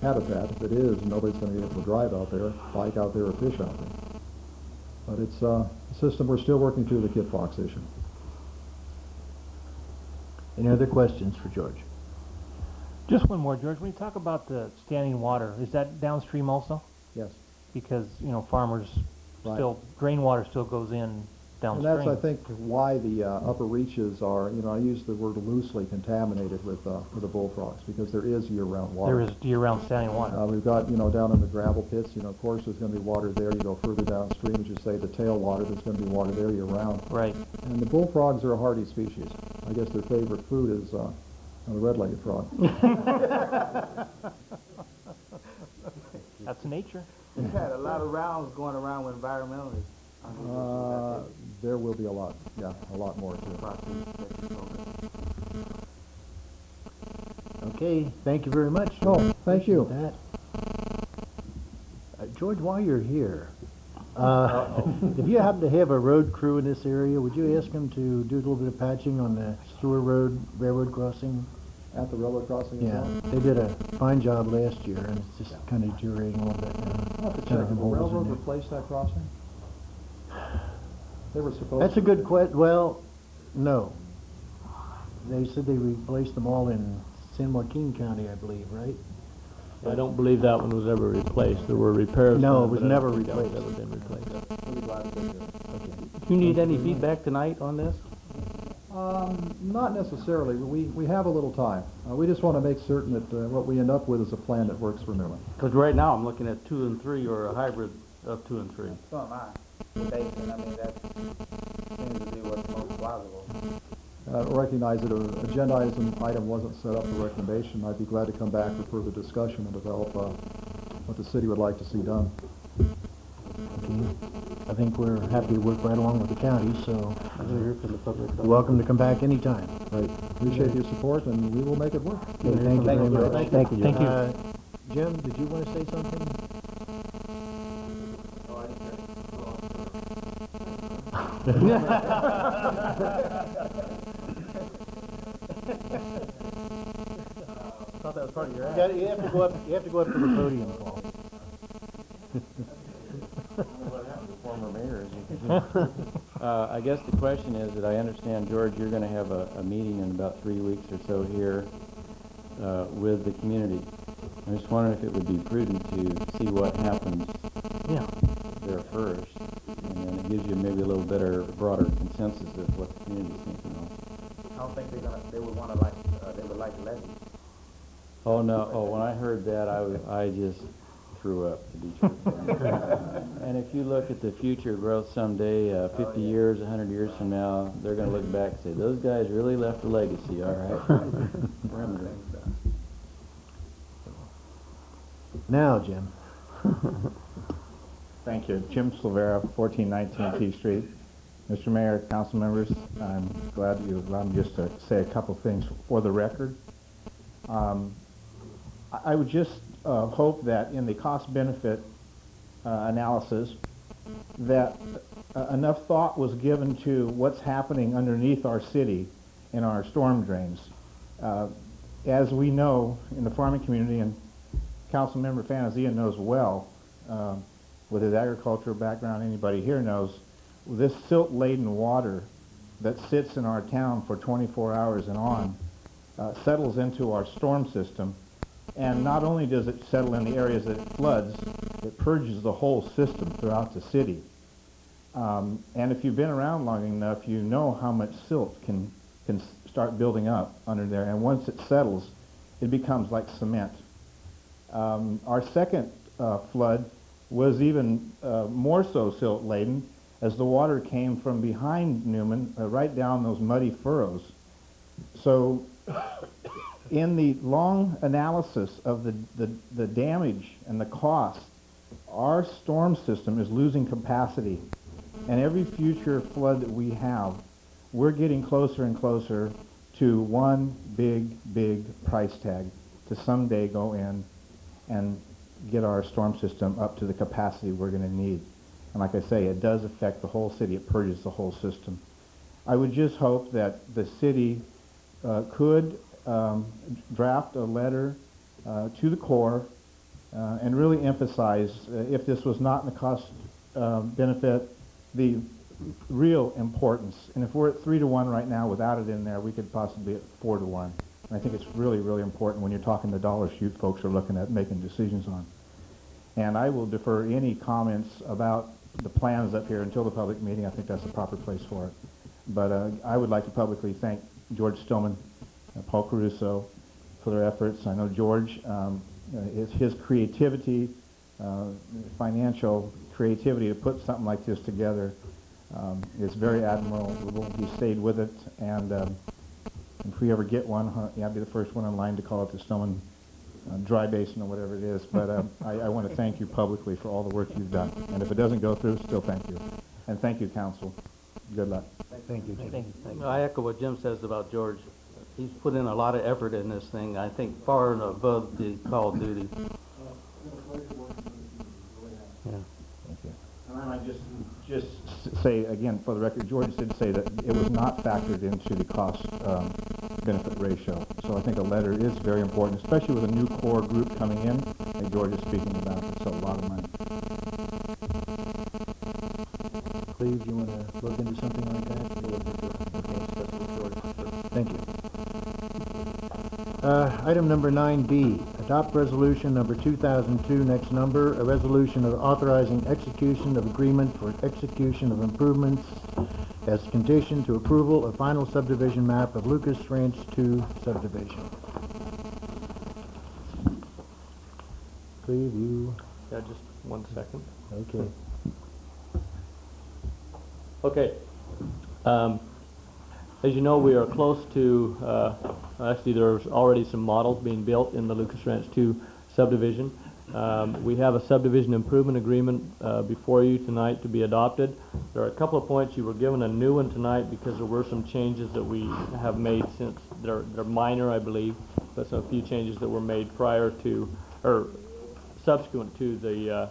habitat. If it is, nobody's going to be able to drive out there, bike out there, or fish out there. But it's a system we're still working through the Kit Fox issue. Any other questions for George? Just one more, George. When you talk about the standing water, is that downstream also? Yes. Because, farmers Right. still, drain water still goes in And downstream. that's, I think, why the upper reaches are, I use the word loosely contaminated with the bullfrogs, because there is year-round water. There is year-round standing water. We've got, down in the gravel pits, of course, there's going to be water there. You go further downstream, as you say, the tailwater, there's going to be water there year-round. Right. And the bullfrogs are a hardy species. I guess their favorite food is the red-legged frog. That's nature. We had a lot of rounds going around with environmentalists. There will be a lot more to it. Okay, thank you very much. Oh, thank you. That. George, while you're here, if you happen to have a road crew in this area, would you ask them to do a little bit of patching on the Stewart Road railroad crossing? At the railroad crossing as Yeah, well? they did a fine job last year, and it's just kind of deteriorating a little bit now. I'll have to Kind check. of Did the holes in railroad there. replace that crossing? They were supposed That's to. a good well, no. They said they replaced them all in San Joaquin County, I believe, right? I don't believe that one was ever replaced. There were repairs. No, done, it was but I don't never think that one's replaced. ever been replaced. Really glad that they did. Do you need any feedback tonight on this? Not necessarily. We have a little time. We just want to make certain that what we end up with is a plan that works for Newman. Because right now I'm looking at 2 and 3 or a hybrid of 2 and 3. So am I. Basin, I mean, that seems to be what's most plausible. Recognize that an agenda item wasn't set up for recommendation. I'd be glad to come back for further discussion and develop what the city would like to see done. Okay. I think we're happy to work right along with the county, so Hear from the public. you're welcome to come back anytime. Right. Appreciate your support, and we will make it work. Okay, thank you very much. Thank you. Thank you. Jim, did you want to say something? Thought that was part of your You have to go up. You have to go up to the podium, Paul. Former mayor, I guess the question is that I understand, George, you're going to have a meeting in about 3 weeks or so here with the community. I just wondering if it would be prudent to see what happens there first, and then it gives you maybe a little better, broader consensus of what the community's thinking of. I don't think they would want to they would like levy. Oh, no. Oh, when I heard that, I just threw up, to be truthful. And if you look at the future growth someday, 50 years, 100 years from now, they're going to look back and say, those guys really left a legacy, all right? Perimeter. Now, Jim. Thank you. Jim Silvera, 1419 T Street. Mr. Mayor, council members, I'm glad you allowed me just to say a couple things for the record. I would just hope that in the cost-benefit analysis that enough thought was given to what's happening underneath our city in our storm drains. As we know in the farming community, and Councilmember Fantasia knows well, with his agricultural background, anybody here knows, this silt-laden water that sits in our town for 24 hours and on settles into our storm system. And not only does it settle in the areas that it floods, it purges the whole system throughout the city. And if you've been around long enough, you know how much silt can start building up under there. And once it settles, it becomes like cement. Our second flood was even more so silt-laden, as the water came from behind Newman, right down those muddy furrows. So in the long analysis of the damage and the cost, our storm system is losing capacity. And every future flood that we have, we're getting closer and closer to one big price tag to someday go in and get our storm system up to the capacity we're going to need. And like I say, it does affect the whole city. It purges the whole system. I would just hope that the city could draft a letter to the Corps and really emphasize, if this was not in the cost benefit, the real importance. And if we're at 3-to-1 right now without it in there, we could possibly be at 4-to-1. And I think it's really, really important when you're talking the dollar shoot folks are looking at making decisions on. And I will defer any comments about the plans up here until the public meeting. I think that's the proper place for it. But I would like to publicly thank George Stillman, Paul Caruso for their efforts. I know George, his creativity, financial creativity to put something like this together is very admirable. He stayed with it, and if we ever get one, I'll be the first one in line to call it the Stillman Dry Basin or whatever it is. But I want to thank you publicly for all the work you've done. And if it doesn't go through, still thank you. And thank you, council. Good luck. Thank you, Jim. I echo what Jim says about George. He's put in a lot of effort in this thing, I think far and above the call of duty. Yeah. And I might just say again, for the record, George did say that it was not factored into the cost benefit ratio. So I think a letter is very important, especially with a new core group coming in that George is speaking about. It's a lot of money. Cleve, you want to look into something like that? Okay, discuss with George. Thank you. Item number 9B, adopt resolution number 2002, next number, a resolution of authorizing execution of agreement for execution of improvements as condition to approval of final subdivision map of Lucas Ranch 2 subdivision. Cleve, you, Yeah, just 1 second. okay. Okay. As you know, we are close to, actually there's already some models being built in the Lucas Ranch 2 subdivision. We have a subdivision improvement agreement before you tonight to be adopted. There are a couple of points. You were given a new one tonight because there were some changes that we have made since, they're minor I believe, but some few changes that were made prior to, or subsequent to the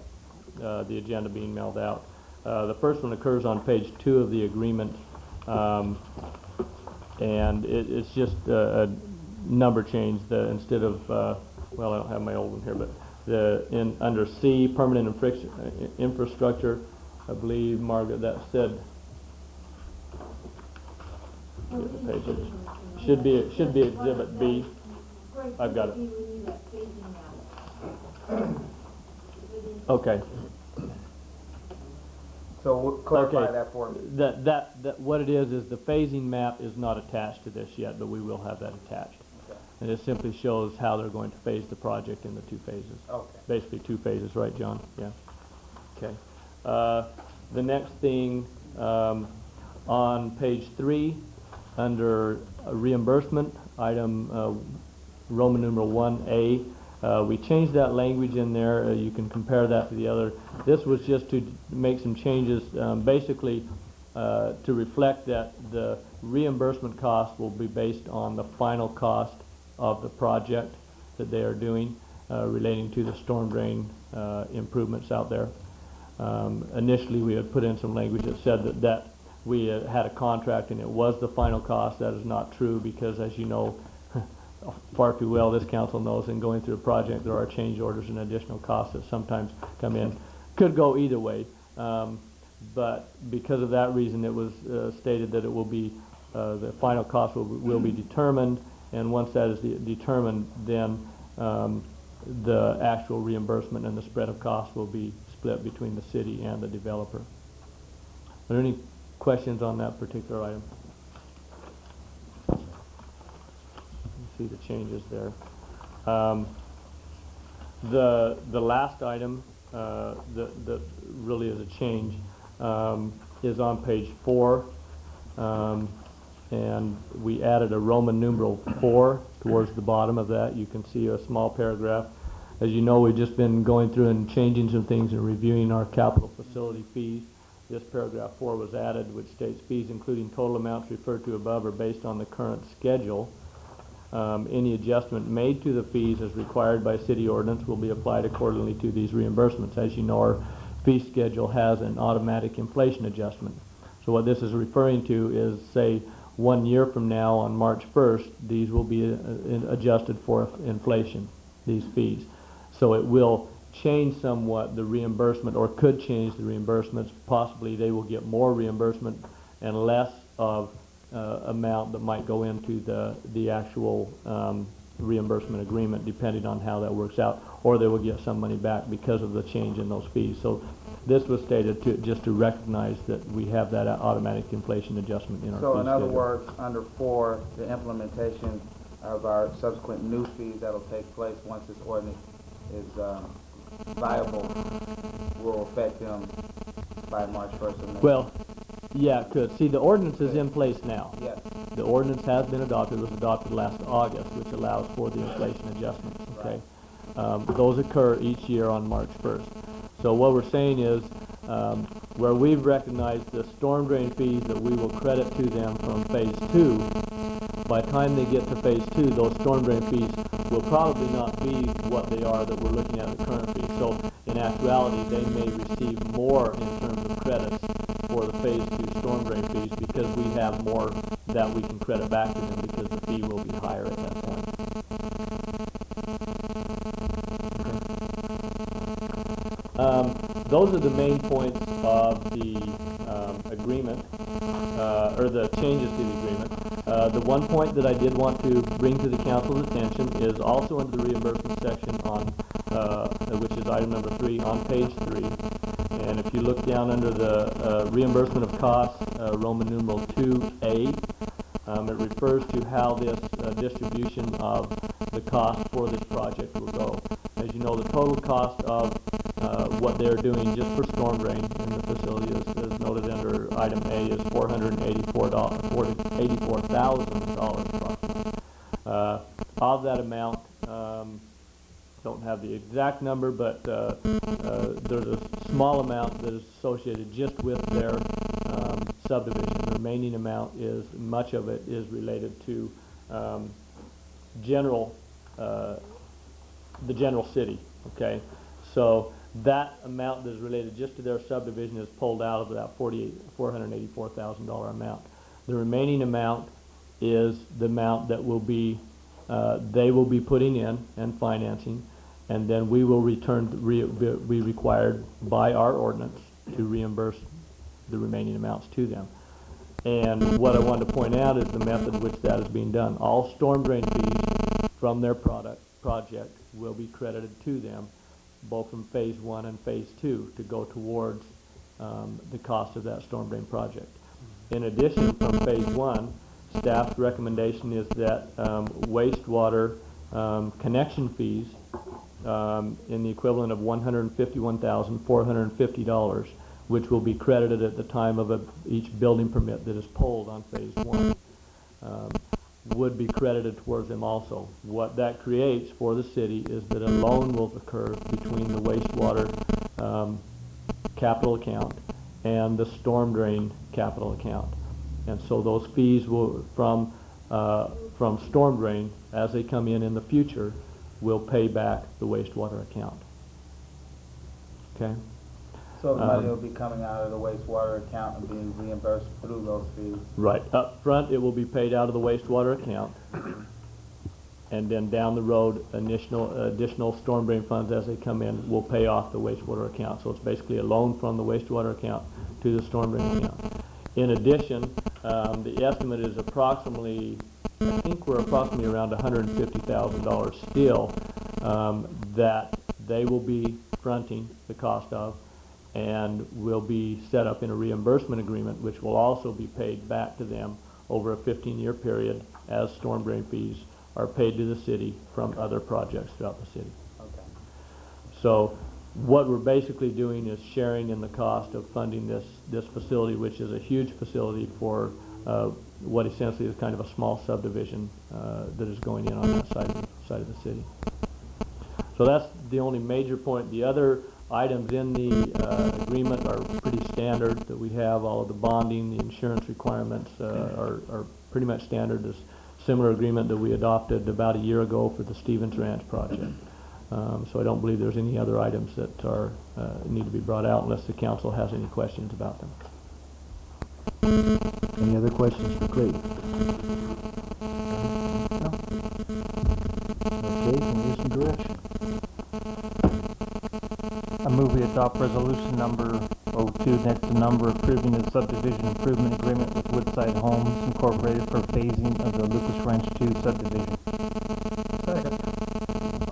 agenda being mailed out. The first one occurs on page 2 of the agreement, and it's just a number change. Instead of, well, I don't have my old one here, but under C, permanent infrastructure, I believe, Margaret, that said, get the page. Should be Exhibit B. I've got it. Okay. So we'll clarify Okay. that for me. That what it is the phasing map is not attached to this yet, but we will have that attached. Okay. And it simply shows how they're going to phase the project in the 2 phases. Okay. Basically 2 phases, right, John? Yeah. Okay. The next thing, on page 3, under reimbursement, item Roman numeral 1A, we changed that language in there. You can compare that to the other. This was just to make some changes, basically to reflect that the reimbursement cost will be based on the final cost of the project that they are doing relating to the storm drain improvements out there. Initially, we had put in some language that said that we had a contract and it was the final cost. That is not true because, as you know, far too well, this council knows, in going through a project, there are change orders and additional costs that sometimes come in. Could go either way, but because of that reason, it was stated that it will be, the final cost will be determined, and once that is determined, then the actual reimbursement and the spread of costs will be split between the city and the developer. Are there any questions on that particular item? See the changes there. The last item that really is a change is on page 4, and we added a Roman numeral 4 towards the bottom of that. You can see a small paragraph. As you know, we've just been going through and changing some things and reviewing our capital facility fees. This paragraph 4 was added, which states fees including total amounts referred to above are based on the current schedule. Any adjustment made to the fees as required by city ordinance will be applied accordingly to these reimbursements. As you know, our fee schedule has an automatic inflation adjustment. So what this is referring to is, say, 1 year from now on March 1st, these will be adjusted for inflation, these fees. So it will change somewhat the reimbursement, or could change the reimbursements. Possibly they will get more reimbursement and less of amount that might go into the actual reimbursement agreement, depending on how that works out, or they will get some money back because of the change in those fees. So this was stated just to recognize that we have that automatic inflation adjustment in our fee So in other schedule. words, under 4, the implementation of our subsequent new fees that'll take place once this ordinance is viable will affect them by March 1st of next year. Well, yeah, it could. See, the ordinance is in place now. Yes. The ordinance has been adopted. It was adopted last August, which allows for the inflation adjustments, okay? Those occur each year on March 1st. So what we're saying is, where we've recognized the storm drain fees that we will credit to them from phase 2, by the time they get to phase 2, those storm drain fees will probably not be what they are that we're looking at the current fees. So in actuality, they may receive more in terms of credits for the phase 2 storm drain fees, because we have more that we can credit back to them because the fee will be higher at that point. Those are the main points of the agreement, or the changes to the agreement. The one point that I did want to bring to the council's attention is also under the reimbursement section on, which is item number 3 on page 3. And if you look down under the reimbursement of costs, Roman numeral 2A, it refers to how this distribution of the cost for this project will go. As you know, the total cost of what they're doing just for storm drain in the facility is noted under item A is $484,000 approximately. Of that amount, don't have the exact number, but there's a small amount that is associated just with their subdivision. The remaining amount is, much of it is related to the general city, okay? So that amount that is related just to their subdivision is pulled out of that $484,000 amount. The remaining amount is the amount that will be, they will be putting in and financing, and then we will be required by our ordinance to reimburse the remaining amounts to them. And what I wanted to point out is the method in which that is being done. All storm drain fees from their project will be credited to them, both from phase 1 and phase 2, to go towards the cost of that storm drain project. In addition, from phase 1, staff's recommendation is that wastewater connection fees in the equivalent of $151,450, which will be credited at the time of each building permit that is pulled on phase 1, would be credited towards them also. What that creates for the city is that a loan will occur between the wastewater capital account and the storm drain capital account. And so those fees will, from storm drain, as they come in the future, will pay back the wastewater account. Okay? So the money will be coming out of the wastewater account and being reimbursed through those fees? Right. Up front, it will be paid out of the wastewater account. And then down the road, additional storm drain funds as they come in will pay off the wastewater account. So it's basically a loan from the wastewater account to the storm drain account. In addition, the estimate is approximately, I think we're approximately around $150,000 still that they will be fronting the cost of, and will be set up in a reimbursement agreement, which will also be paid back to them over a 15-year period as storm drain fees are paid to the city from other projects throughout the city. Okay. So what we're basically doing is sharing in the cost of funding this facility, which is a huge facility for what essentially is kind of a small subdivision that is going in on that side of the city. So that's the only major point. The other items in the agreement are pretty standard that we have. All of the bonding, the insurance requirements are pretty much standard. This similar agreement that we adopted about a year ago for the Stevens Ranch project. So I don't believe there's any other items that are, need to be brought out unless the council has any questions about them. Any other questions for Cleve? Okay, can we get some direction? I move we adopt resolution number 02, next to number, approving the subdivision improvement agreement with Woodside Homes Incorporated for phasing of the Lucas Ranch 2 subdivision.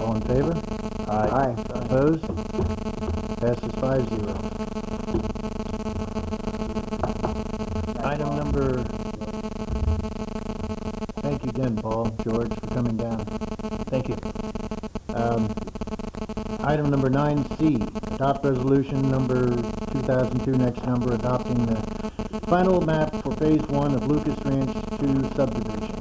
All in favor? Aye. Opposed? Passes 5-0. Item number... Thank you again, Paul, George, for coming down. Thank you. Item number 9C, adopt resolution number 2002, next number, adopting the final map for Phase 1 of Lucas Ranch 2 subdivision.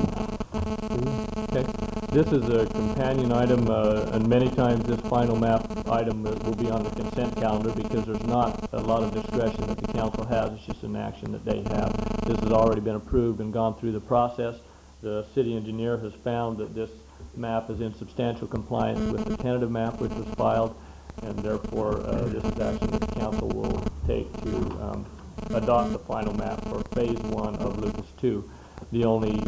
Okay. This is a companion item, and many times this final map item will be on the consent calendar because there's not a lot of discretion that the council has. It's just an action that they have. This has already been approved and gone through the process. The city engineer has found that this map is in substantial compliance with the tentative map which was filed, and therefore this is action that the council will take to adopt the final map for Phase 1 of Lucas 2. The only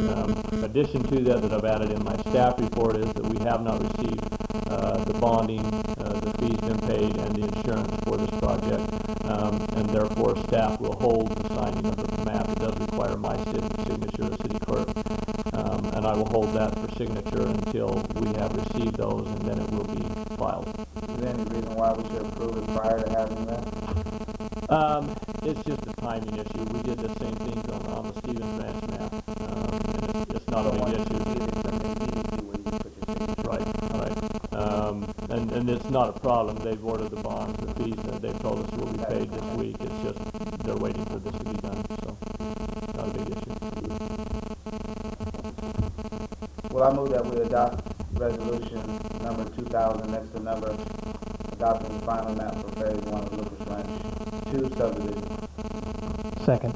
addition to that I've added in my staff report is that we have not received the bonding, the fees been paid, and the insurance for this project, and therefore staff will hold the signing of the map. It does require my signature as city clerk, and I will hold that for signature until we have received those, and then it will be filed. Is there any reason why we should approve it prior to having that? It's just a timing issue. We did the same thing on the Stevens Ranch map, and it's not a big issue. Right, right. And it's not a problem. They've ordered the bonds, the fees, they've told us will be paid this week. It's just they're waiting for this to be done, so it's not a big issue. Well, I move that we adopt resolution number 2000, next to number, adopting the final map for Phase 1 of Lucas Ranch 2 subdivision. Second.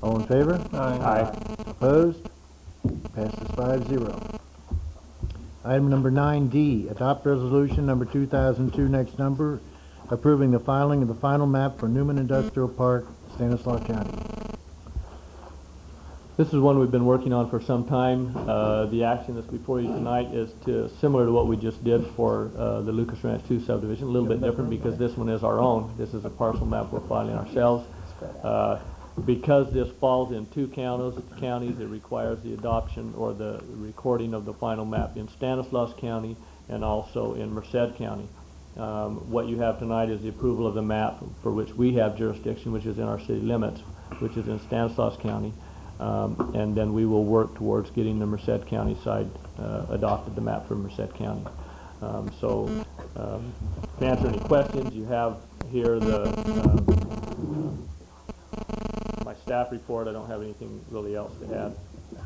All in favor? Aye. Opposed? Passes 5-0. Item number 9D, adopt resolution number 2002, next number, approving the filing of the final map for Newman Industrial Park, Stanislaus County. This is one we've been working on for some time. The action that's before you tonight is similar to what we just did for the Lucas Ranch 2 subdivision, a little bit different because this one is our own. This is a parcel map we're filing ourselves. Because this falls in two counties, it requires the adoption or the recording of the final map in Stanislaus County and also in Merced County. What you have tonight is the approval of the map for which we have jurisdiction, which is in our city limits, which is in Stanislaus County. And then we will work towards getting the Merced County side adopted, the map for Merced County. To answer any questions, you have here my staff report. I don't have anything really else to add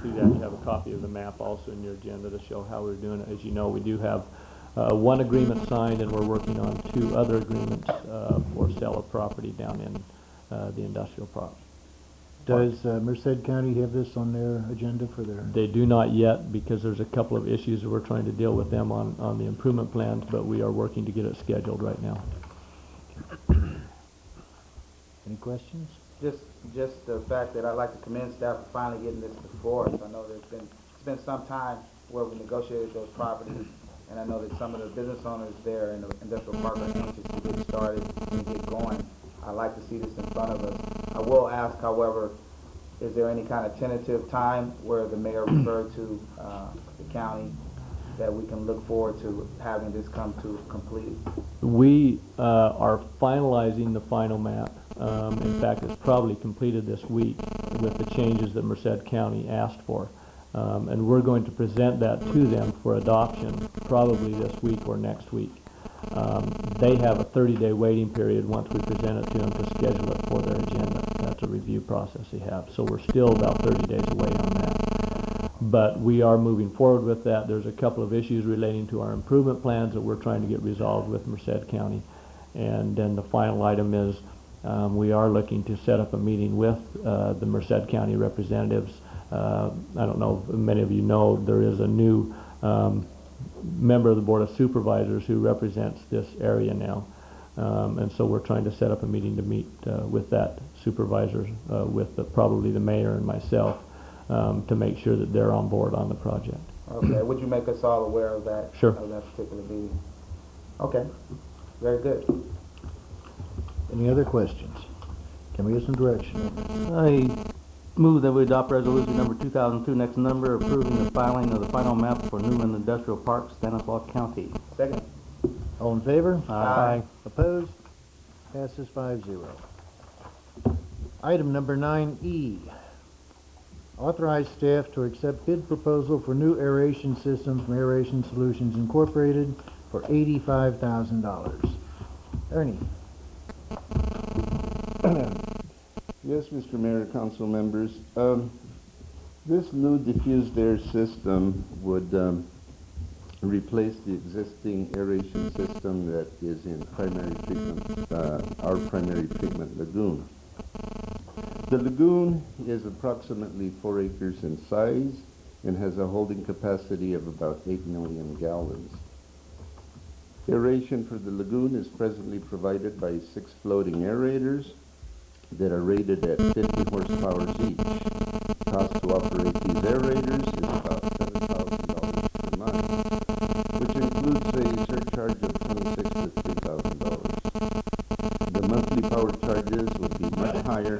to that. You have a copy of the map also in your agenda to show how we're doing it. As you know, we do have one agreement signed, and we're working on 2 other agreements for sale of property down in the industrial park. Does Merced County have this on their agenda for their... They do not yet, because there's a couple of issues that we're trying to deal with them on the improvement plans, but we are working to get it scheduled right now. Any questions? Just the fact that I'd like to commend staff for finally getting this before us. I know it's been some time where we negotiated those properties, and I know that some of the business owners there in the industrial park are anxious to get started and get going. I'd like to see this in front of us. I will ask, however, is there any kind of tentative time where the mayor referred to the county that we can look forward to having this come to complete? We are finalizing the final map. In fact, it's probably completed this week with the changes that Merced County asked for. And we're going to present that to them for adoption probably this week or next week. They have a 30-day waiting period once we present it to them to schedule it for their agenda. That's a review process they have. So we're still about 30 days away on that. But we are moving forward with that. There's a couple of issues relating to our improvement plans that we're trying to get resolved with Merced County. And then the final item is we are looking to set up a meeting with the Merced County representatives. I don't know if many of you know, there is a new member of the Board of Supervisors who represents this area now. And so we're trying to set up a meeting to meet with that supervisor, with probably the mayor and myself, to make sure that they're on board on the project. Okay, would you make us all aware of that? Sure. Of that particular meeting? Okay, very good. Any other questions? Can we get some direction? I move that we adopt resolution number 2002, next number, approving the filing of the final map for Newman Industrial Park, Stanislaus County. Second. All in favor? Aye. Opposed? Passes 5-0. Item number 9E. Authorize staff to accept bid proposal for new aeration system from Aeration Solutions Incorporated for $85,000. Ernie? Yes, Mr. Mayor, council members. This new diffused air system would replace the existing aeration system that is in primary treatment, our primary treatment lagoon. The lagoon is approximately 4 acres in size and has a holding capacity of about 8 million gallons. Aeration for the lagoon is presently provided by 6 floating aerators that are rated at 50 horsepower each. Cost to operate these aerators is about $7,000 per month, which includes a surcharge of $2,600 to $3,000. The monthly power charges would be much higher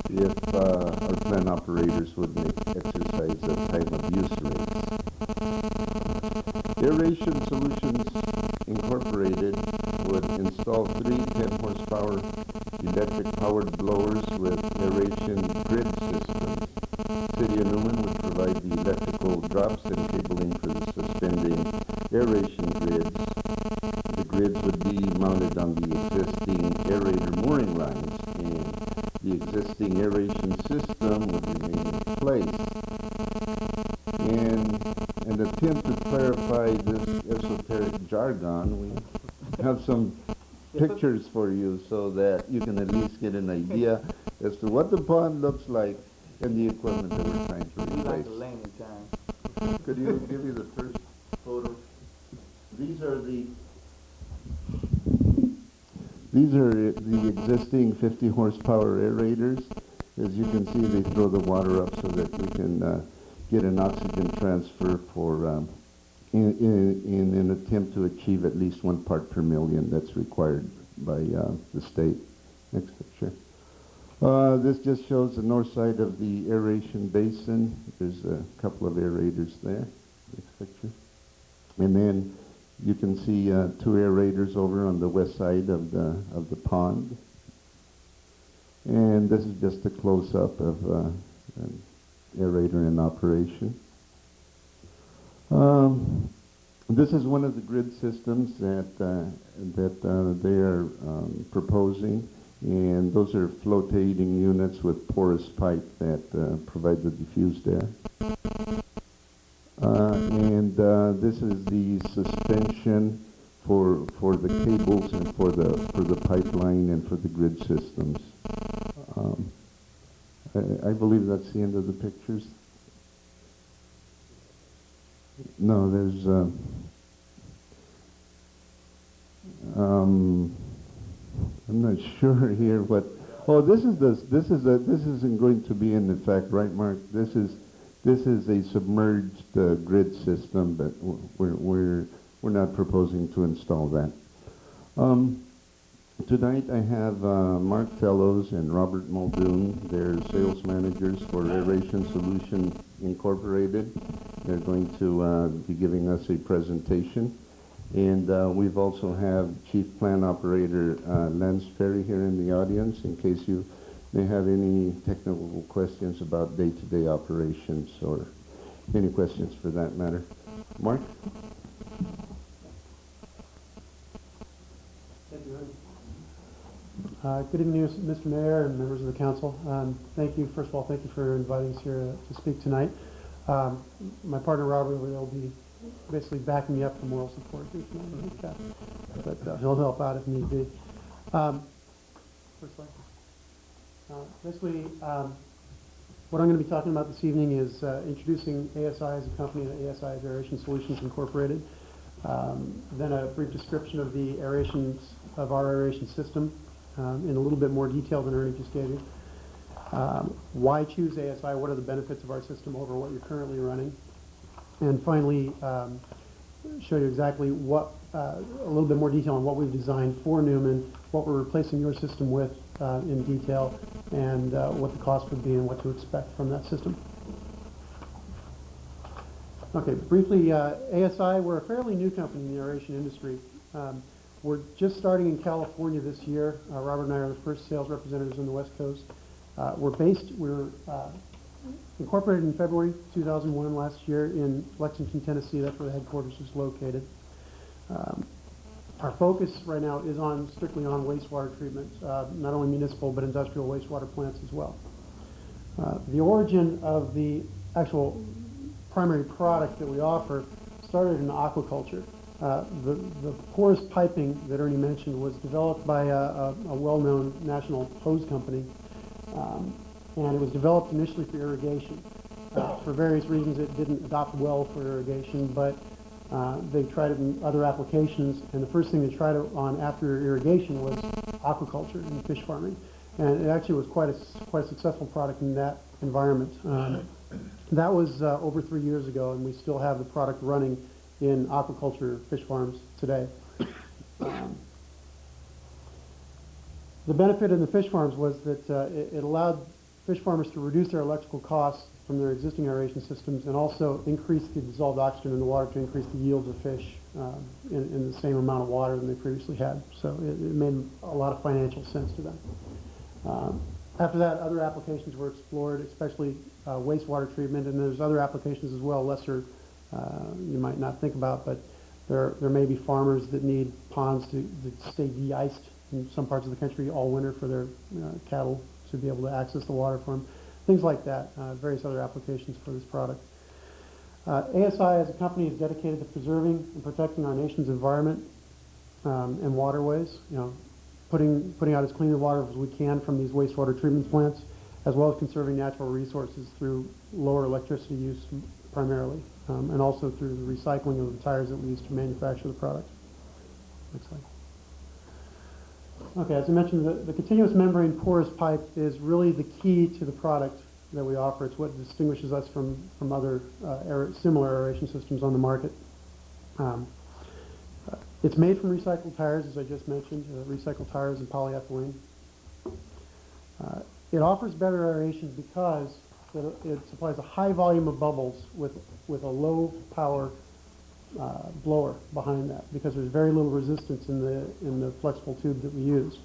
if our plant operators would make exercise of time of use rates. Aeration Solutions Incorporated would install 3 10-horsepower electric-powered blowers with aeration grid systems. City of Newman would provide the electrical drops and cabling for the suspending aeration grids. The grids would be mounted on the existing aerator mooring lines, and the existing aeration system would remain in place. In an attempt to clarify this esoteric jargon, we have some pictures for you so that you can at least get an idea as to what the pond looks like and the equipment that we're trying to We like replace. the layman time. Could you give me the first photo? These are the existing 50 horsepower aerators. As you can see, they throw the water up so that we can get an oxygen transfer for in an attempt to achieve at least 1 part per million that's required by the state. Next picture. This just shows the north side of the aeration basin. There's a couple of aerators there. Next picture. And then you can see 2 aerators over on the west side of the pond. And this is just a close-up of an aerator in operation. This is one of the grid systems that they are proposing, and those are flotating units with porous pipe that provide the diffused air. And this is the suspension for the cables and for the pipeline and for the grid systems. I believe that's the end of the pictures. No, there's I'm not sure here what. Oh, this isn't going to be in effect, right, Mark? This is a submerged grid system, but we're not proposing to install that. Tonight I have Mark Fellows and Robert Muldoon. They're sales managers for Aeration Solution Incorporated. They're going to be giving us a presentation. And we've also have Chief Plant Operator Lance Ferry here in the audience in case you may have any technical questions about day-to-day operations or any questions for that matter. Mark? Thank you, good evening, Mr. Mayor and members of the council. Thank you, first of all, thank you for inviting us here to speak tonight. My partner Robert will be basically backing me up for moral support here tonight, but he'll help out if need be. First slide. Basically, what I'm going to be talking about this evening is introducing ASI as a company, ASI is Aeration Solutions Incorporated. Then a brief description of the our aeration system in a little bit more detail than Ernie just gave you. Why choose ASI? What are the benefits of our system over what you're currently running? And finally, show you exactly a little bit more detail on what we've designed for Newman, what we're replacing your system with in detail, and what the cost would be and what to expect from that system. Okay, briefly, ASI, we're a fairly new company in the aeration industry. We're just starting in California this year. Robert and I are the first sales representatives on the West Coast. We're incorporated in February 2001 last year in Lexington, Tennessee. That's where the headquarters is located. Our focus right now is strictly on wastewater treatment, not only municipal but industrial wastewater plants as well. The origin of the actual primary product that we offer started in aquaculture. The porous piping that Ernie mentioned was developed by a well-known national hose company, and it was developed initially for irrigation. For various reasons it didn't adopt well for irrigation, but they tried it in other applications, and the first thing they tried it on after irrigation was aquaculture and fish farming. And it actually was quite a successful product in that environment. That was over 3 years ago, and we still have the product running in aquaculture fish farms today. The benefit in the fish farms was that it allowed fish farmers to reduce their electrical costs from their existing aeration systems and also increase the dissolved oxygen in the water to increase the yields of fish in the same amount of water than they previously had. So it made a lot of financial sense to them. After that, other applications were explored, especially wastewater treatment, and there's other applications as well, lesser you might not think about, but there may be farmers that need ponds to stay de-iced in some parts of the country all winter for their cattle to be able to access the water from. Things like that, various other applications for this product. ASI as a company is dedicated to preserving and protecting our nation's environment and waterways, putting out as clean the water as we can from these wastewater treatment plants, as well as conserving natural resources through lower electricity use primarily, and also through the recycling of the tires that we use to manufacture the product. Next slide. Okay, as I mentioned, the continuous membrane porous pipe is really the key to the product that we offer. It's what distinguishes us from other similar aeration systems on the market. It's made from recycled tires, as I just mentioned, recycled tires and polyethylene. It offers better aeration because it supplies a high volume of bubbles with a low power blower behind that, because there's very little resistance in the flexible tube that we use.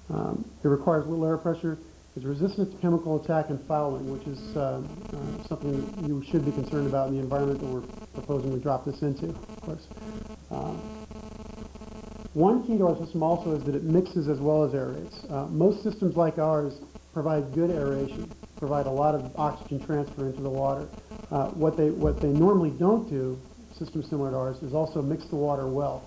It requires little air pressure. It's resistant to chemical attack and fouling, which is something you should be concerned about in the environment that we're proposing we drop this into, of course. One key to our system also is that it mixes as well as aerates. Most systems like ours provide good aeration, provide a lot of oxygen transfer into the water. What they normally don't do, systems similar to ours, is also mix the water well.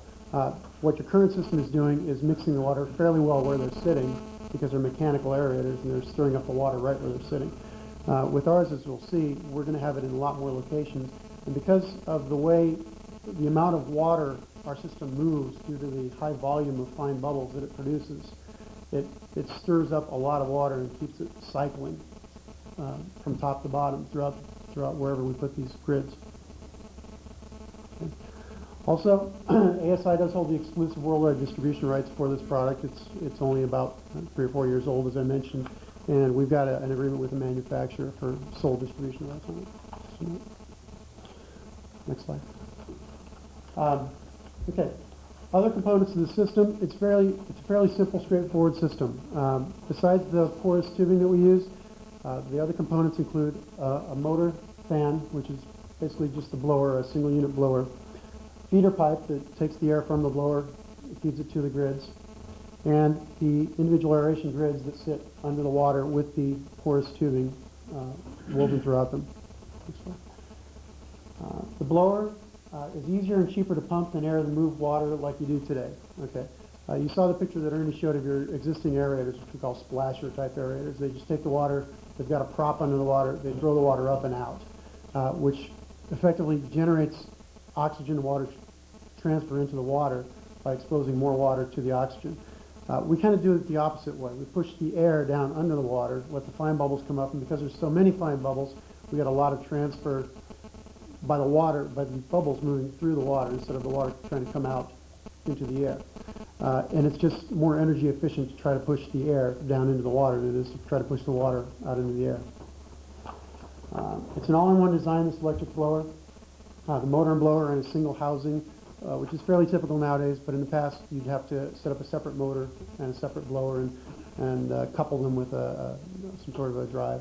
What your current system is doing is mixing the water fairly well where they're sitting, because they're mechanical aerators and they're stirring up the water right where they're sitting. With ours, as you'll see, we're going to have it in a lot more locations, and because of the amount of water our system moves due to the high volume of fine bubbles that it produces, it stirs up a lot of water and keeps it cycling from top to bottom throughout wherever we put these grids. Okay. Also, ASI does hold the exclusive worldwide distribution rights for this product. It's only about 3 or 4 years old, as I mentioned, and we've got an agreement with the manufacturer for sole distribution rights on it. Next slide. Okay. Other components of the system, it's a fairly simple, straightforward system. Besides the porous tubing that we use, the other components include a motor fan, which is basically just a blower, a single unit blower, feeder pipe that takes the air from the blower, feeds it to the grids, and the individual aeration grids that sit under the water with the porous tubing woven throughout them. The blower is easier and cheaper to pump than air to move water like you do today. Okay. You saw the picture that Ernie showed of your existing aerators, which we call splasher type aerators. They just take the water, they've got a prop under the water, they throw the water up and out, which effectively generates oxygen to water transfer into the water by exposing more water to the oxygen. We kind of do it the opposite way. We push the air down under the water, let the fine bubbles come up, and because there's so many fine bubbles, we get a lot of transfer by the water, by the bubbles moving through the water instead of the water trying to come out into the air. And it's just more energy efficient to try to push the air down into the water than it is to try to push the water out into the air. It's an all-in-one design, this electric blower. The motor and blower are in a single housing, which is fairly typical nowadays, but in the past you'd have to set up a separate motor and a separate blower and couple them with some sort of a drive.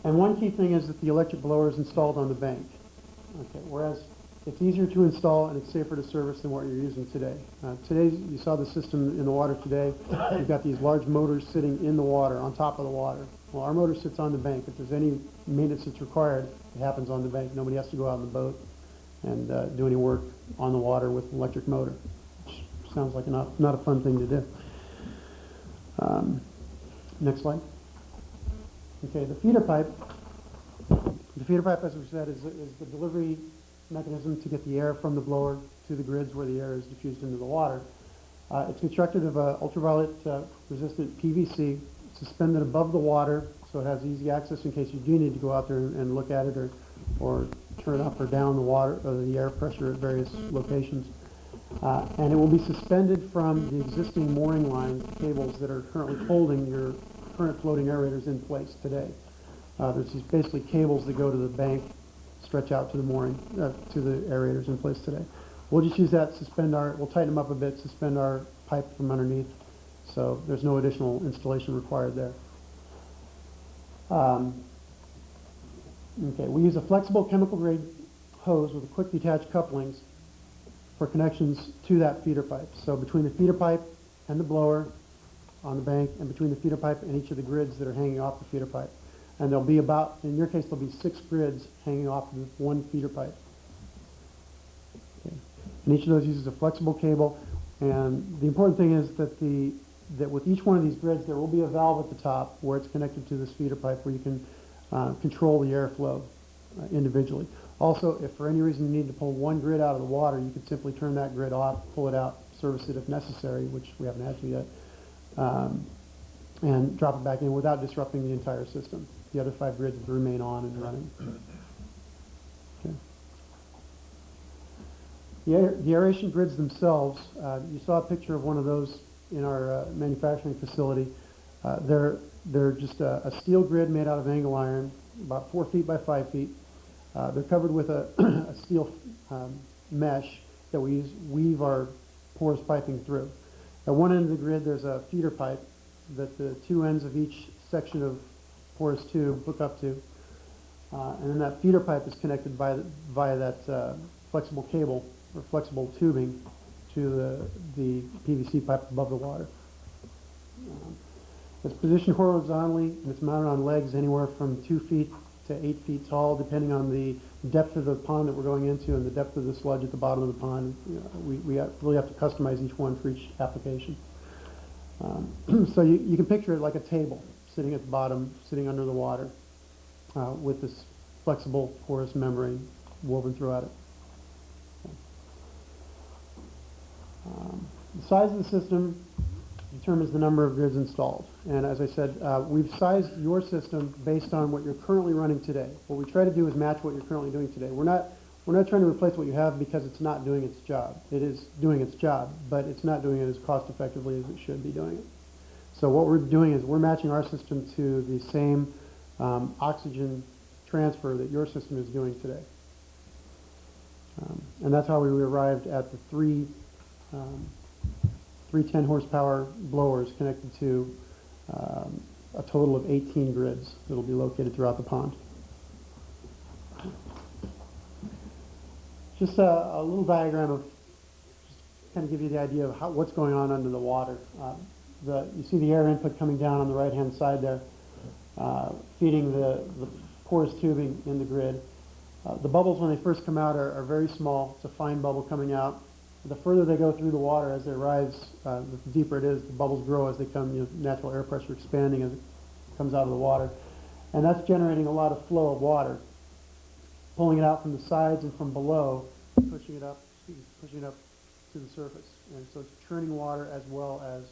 And one key thing is that the electric blower is installed on the bank. Okay, whereas it's easier to install and it's safer to service than what you're using today. Today, you saw the system in the water today. You've got these large motors sitting in the water, on top of the water. Well, our motor sits on the bank. If there's any maintenance that's required, it happens on the bank. Nobody has to go out on the boat and do any work on the water with an electric motor, which sounds like not a fun thing to do. Next slide. Okay, the feeder pipe. The feeder pipe, as we said, is the delivery mechanism to get the air from the blower to the grids where the air is diffused into the water. It's constructed of ultraviolet resistant PVC suspended above the water, so it has easy access in case you do need to go out there and look at it or turn up or down the water or the air pressure at various locations. And it will be suspended from the existing mooring line cables that are currently holding your current floating aerators in place today. There's these basically cables that go to the bank, stretch out to the mooring, to the aerators in place today. We'll just use that, we'll tighten them up a bit, suspend our pipe from underneath, so there's no additional installation required there. Okay, we use a flexible chemical grade hose with quick detach couplings for connections to that feeder pipe. So between the feeder pipe and the blower on the bank, and between the feeder pipe and each of the grids that are hanging off the feeder pipe. And there'll be about, in your case, there'll be 6 grids hanging off of one feeder pipe. Okay. And each of those uses a flexible cable. And the important thing is that with each one of these grids, there will be a valve at the top where it's connected to this feeder pipe where you can control the airflow individually. Also, if for any reason you need to pull one grid out of the water, you could simply turn that grid off, pull it out, service it if necessary, which we haven't had to yet, and drop it back in without disrupting the entire system. The other 5 grids would remain on and running. Okay. The aeration grids themselves, you saw a picture of one of those in our manufacturing facility. They're just a steel grid made out of angle iron, about 4 feet by 5 feet. They're covered with a steel mesh that we weave our porous piping through. At one end of the grid, there's a feeder pipe that the 2 ends of each section of porous tube hook up to, and then that feeder pipe is connected via that flexible cable or flexible tubing to the PVC pipe above the water. It's positioned horizontally and it's mounted on legs anywhere from 2 feet to 8 feet tall, depending on the depth of the pond that we're going into and the depth of the sludge at the bottom of the pond. You know, we really have to customize each one for each application. So you can picture it like a table sitting at the bottom, sitting under the water, with this flexible porous membrane woven throughout it. The size of the system determines the number of grids installed. And as I said, we've sized your system based on what you're currently running today. What we try to do is match what you're currently doing today. We're not trying to replace what you have because it's not doing its job. It is doing its job, but it's not doing it as cost effectively as it should be doing it. So what we're doing is we're matching our system to the same oxygen transfer that your system is doing today. And that's how we arrived at the three 10 horsepower blowers connected to a total of 18 grids that will be located throughout the pond. Just a little diagram of just kind of give you the idea of what's going on under the water. You see the air input coming down on the right-hand side there, feeding the porous tubing in the grid. The bubbles, when they first come out, are very small. It's a fine bubble coming out. The further they go through the water, as they rise, the deeper it is, the bubbles grow as they come, natural air pressure expanding as it comes out of the water. And that's generating a lot of flow of water, pulling it out from the sides and from below, pushing it up, to the surface. And so it's churning water as well as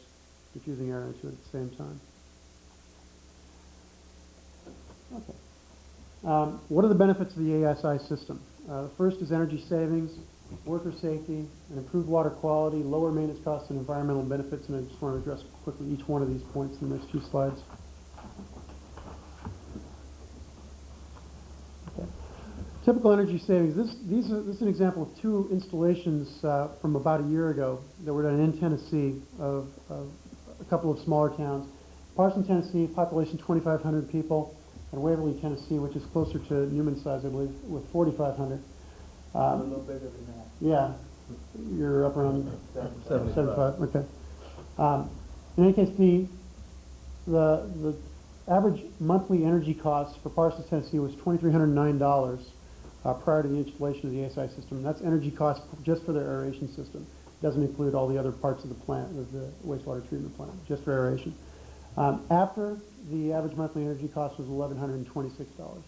diffusing air into it at the same time. Okay. What are the benefits of the ASI system? The first is energy savings, worker safety, and improved water quality, lower maintenance costs, and environmental benefits. And I just want to address quickly each one of these points in the next few slides. Okay. Typical energy savings. This is an example of two installations from about a year ago that were done in Tennessee of a couple of smaller towns. Parson, Tennessee, population 2,500 people, and Waverly, Tennessee, which is closer to Newman size, I believe, with 4,500. A little bigger than that. Yeah, you're up around 75. Okay. In any case, the average monthly energy cost for Parsons, Tennessee was $2,309 prior to the installation of the ASI system. And that's energy cost just for their aeration system. It doesn't include all the other parts of the plant, of the wastewater treatment plant, just for aeration. After, the average monthly energy cost was $1,126.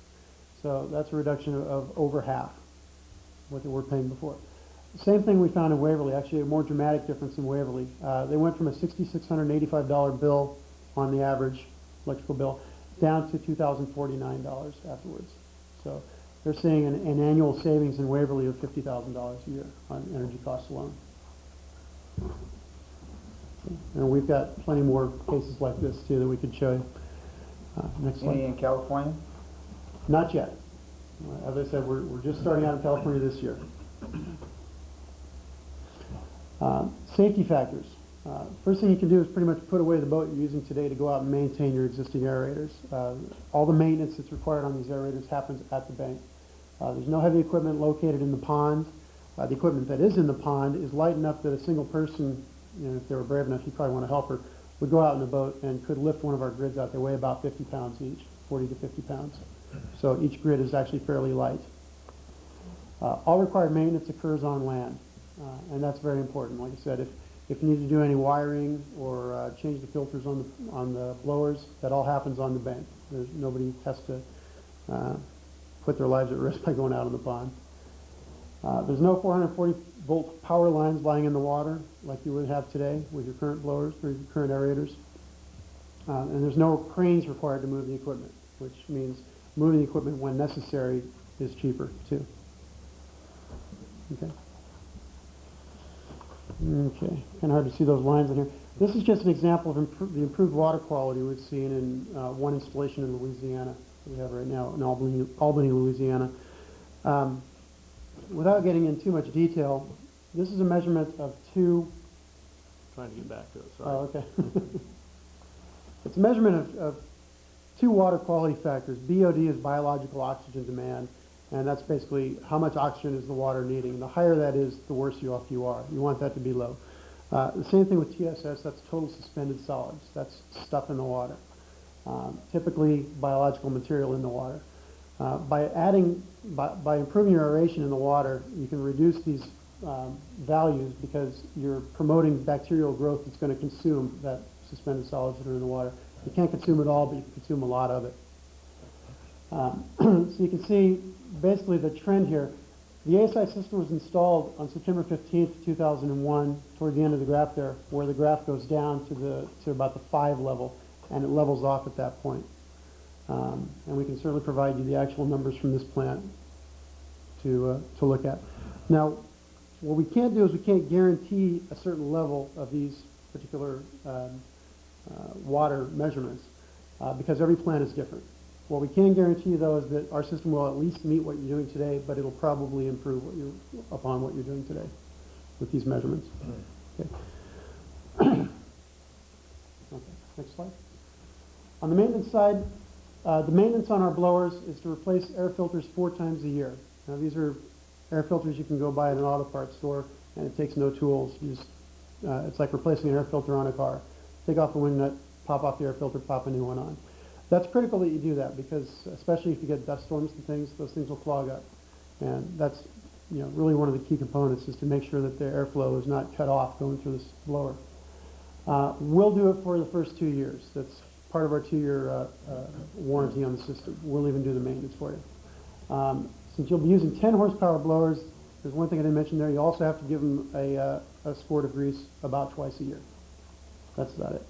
So that's a reduction of over half what they were paying before. Same thing we found in Waverly, actually a more dramatic difference in Waverly. They went from a $6,685 bill on the average electrical bill down to $2,049 afterwards. So they're seeing an annual savings in Waverly of $50,000 a year on energy costs alone. And we've got plenty more cases like this too that we could show you. Next slide. Any in California? Not yet. As I said, we're just starting out in California this year. Safety factors. First thing you can do is pretty much put away the boat you're using today to go out and maintain your existing aerators. All the maintenance that's required on these aerators happens at the bank. There's no heavy equipment located in the pond. The equipment that is in the pond is light enough that a single person, if they were brave enough, you probably want to help her, would go out in a boat and could lift one of our grids out. They weigh about 50 pounds each, 40 to 50 pounds. So each grid is actually fairly light. All required maintenance occurs on land, and that's very important. Like I said, if you need to do any wiring or change the filters on the blowers, that all happens on the bank. Nobody has to put their lives at risk by going out in the pond. There's no 440-volt power lines lying in the water like you would have today with your current blowers or your current aerators. And there's no cranes required to move the equipment, which means moving the equipment when necessary is cheaper too. Okay. Okay, kind of hard to see those lines in here. This is just an example of the improved water quality we've seen in one installation in Louisiana that we have right now in Albany, Louisiana. Without getting into too much detail, this is a measurement of two... Trying to get back to it, sorry. Oh, okay. It's a measurement of two water quality factors. BOD is biological oxygen demand, and that's basically how much oxygen is the water needing. The higher that is, the worse off you are. You want that to be low. The same thing with TSS, that's total suspended solids. That's stuff in the water. Typically biological material in the water. By improving your aeration in the water, you can reduce these values because you're promoting bacterial growth that's going to consume that suspended solids that are in the water. You can't consume it all, but you can consume a lot of it. So you can see basically the trend here. The ASI system was installed on September 15th, 2001, toward the end of the graph there, where the graph goes down to about the 5 level, and it levels off at that point. And we can certainly provide you the actual numbers from this plant to look at. Now, what we can't do is we can't guarantee a certain level of these particular water measurements because every plant is different. What we can guarantee, though, is that our system will at least meet what you're doing today, but it'll probably improve upon what you're doing today with these measurements. Okay. Okay. Next slide. On the maintenance side, the maintenance on our blowers is to replace air filters 4 times a year. Now, these are air filters you can go buy at an auto parts store, and it takes no tools. You just, it's like replacing an air filter on a car. Take off the wing nut, pop off the air filter, pop a new one on. That's critical that you do that because, especially if you get dust storms and things, those things will clog up. And that's really one of the key components is to make sure that the airflow is not cut off going through this blower. We'll do it for the first 2 years. That's part of our 2-year warranty on the system. We'll even do the maintenance for you. Since you'll be using 10 horsepower blowers, there's one thing I didn't mention there. You also have to give them a squirt of grease about twice a year. That's about it.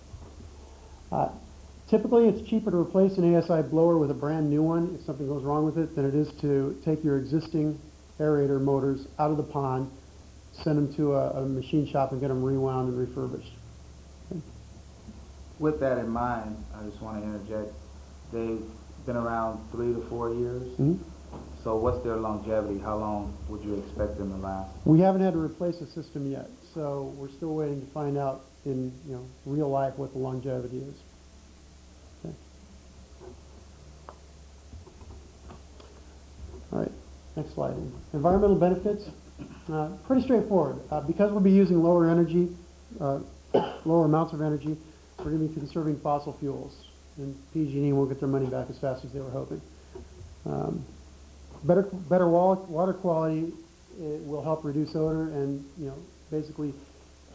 Typically, it's cheaper to replace an ASI blower with a brand new one if something goes wrong with it than it is to take your existing aerator motors out of the pond, send them to a machine shop and get them rewound and refurbished. With that in mind, I just want to interject. They've been around 3 to 4 years. Mhm. So what's their longevity? How long would you expect them to last? We haven't had to replace the system yet, so we're still waiting to find out in real life what the longevity is. Okay. All right, next slide. Environmental benefits, pretty straightforward. Because we'll be using lower energy, lower amounts of energy, we're going to be conserving fossil fuels, and PG&E won't get their money back as fast as they were hoping. Better water quality, it will help reduce odor and basically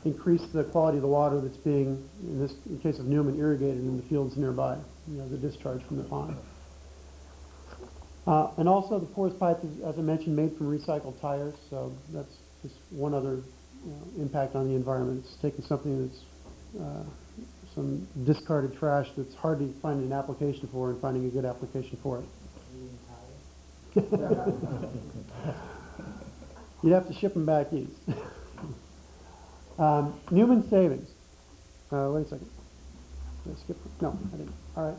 increase the quality of the water that's being, in case of Newman, irrigated in the fields nearby. The discharge from the pond. And also the porous pipe is, as I mentioned, made from recycled tires, so that's just one other impact on the environment. It's taking something that's some discarded trash that's hard to find an application for and finding a good application for it. You'd have to ship them back east. Newman savings. Wait a second. Did I skip? No, I didn't. All right.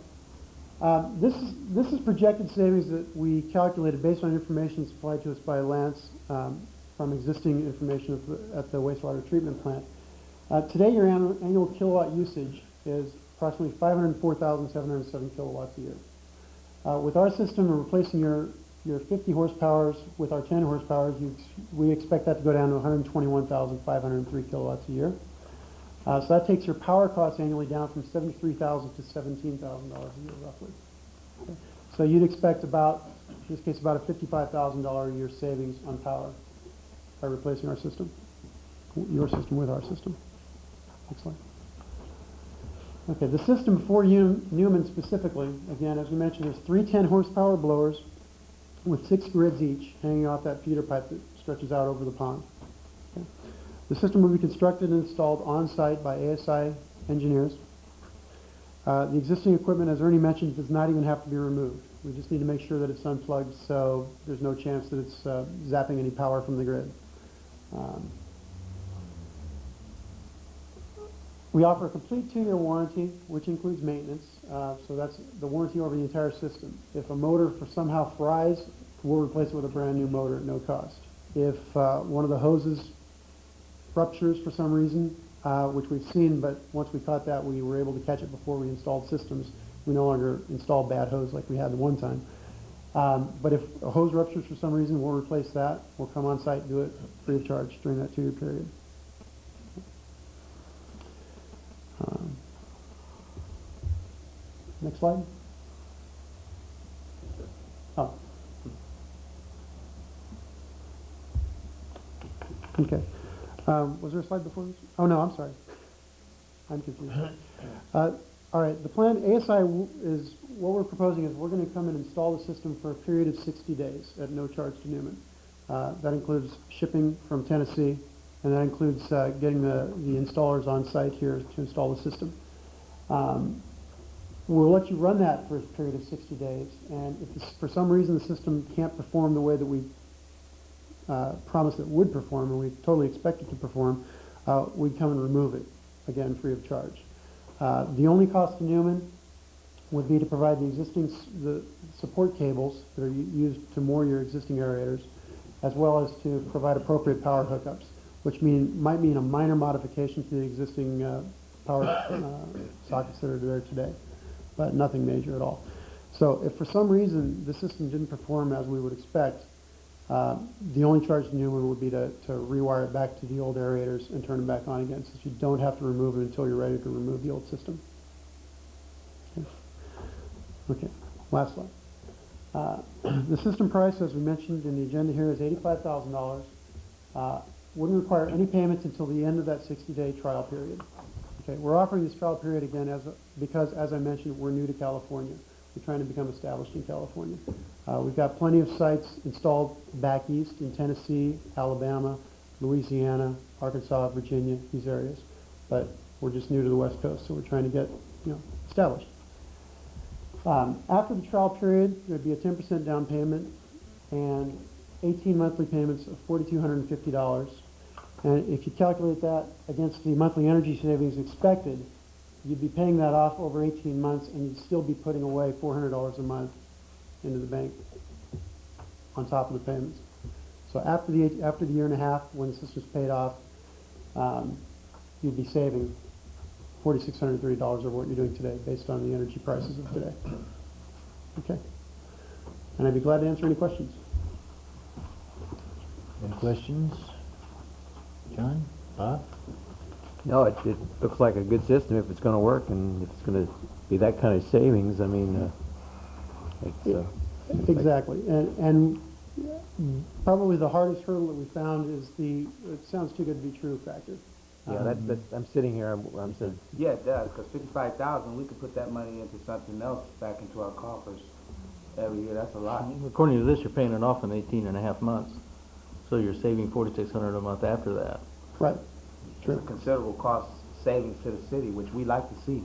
This is projected savings that we calculated based on information supplied to us by Lance from existing information at the wastewater treatment plant. Today, your annual kilowatt usage is approximately 504,707 kilowatts a year. With our system, we're replacing your 50 horsepowers with our 10 horsepowers. We expect that to go down to 121,503 kilowatts a year. So that takes your power costs annually down from $73,000 to $17,000 a year, roughly. Okay. So you'd expect about, in this case, about a $55,000 a year savings on power by replacing our system, your system with our system. Excellent. Okay, the system for Newman specifically, again, as we mentioned, there's 3 10-horsepower blowers with 6 grids each hanging off that feeder pipe that stretches out over the pond. Okay. The system will be constructed and installed on-site by ASI engineers. The existing equipment, as Ernie mentioned, does not even have to be removed. We just need to make sure that it's unplugged so there's no chance that it's zapping any power from the grid. We offer a complete 2-year warranty, which includes maintenance. So that's the warranty over the entire system. If a motor somehow fries, we'll replace it with a brand new motor at no cost. If one of the hoses ruptures for some reason, which we've seen, but once we caught that, we were able to catch it before we installed systems. We no longer install bad hose like we had the one time. But if a hose ruptures for some reason, we'll replace that. We'll come on site and do it free of charge during that 2-year period. Next slide. Oh. Okay. Was there a slide before this? Oh, no, I'm sorry. I'm confused. All right, the plan, ASI is, what we're proposing is we're going to come and install the system for a period of 60 days at no charge to Newman. That includes shipping from Tennessee, and that includes getting the installers on site here to install the system. We'll let you run that for a period of 60 days, and if for some reason the system can't perform the way that we promised it would perform, and we totally expect it to perform, we'd come and remove it, again, free of charge. The only cost to Newman would be to provide the support cables that are used to moor your existing aerators, as well as to provide appropriate power hookups, which might mean a minor modification to the existing power sockets that are there today, but nothing major at all. So if for some reason the system didn't perform as we would expect, the only charge to Newman would be to rewire it back to the old aerators and turn them back on again, since you don't have to remove it until you're ready to remove the old system. Okay, last slide. The system price, as we mentioned in the agenda here, is $85,000. Wouldn't require any payments until the end of that 60-day trial period. Okay, we're offering this trial period again because, as I mentioned, we're new to California. We're trying to become established in California. We've got plenty of sites installed back east in Tennessee, Alabama, Louisiana, Arkansas, Virginia, these areas. But we're just new to the West Coast, so we're trying to get, established. After the trial period, there'd be a 10% down payment and 18 monthly payments of $4,250. And if you calculate that against the monthly energy savings expected, you'd be paying that off over 18 months, and you'd still be putting away $400 a month into the bank on top of the payments. So after the year and a half, when the system's paid off, you'd be saving $4,630 over what you're doing today, based on the energy prices of today. Okay. And I'd be glad to answer any questions. Any questions? John? Bob? No, it looks like a good system if it's going to work, and if it's going to be that kind of savings. I mean, Exactly. And probably the hardest hurdle that we found is it sounds too good to be true factor. yeah, I'm sitting here, I'm saying, Yeah, it does, because 55,000, we could put that money into something else back into our coffers every year. That's a lot. According to this, you're paying it off in 18 and a half months. So you're saving $4,600 a month after that. Right. It's a considerable cost savings to the city, which we like to see.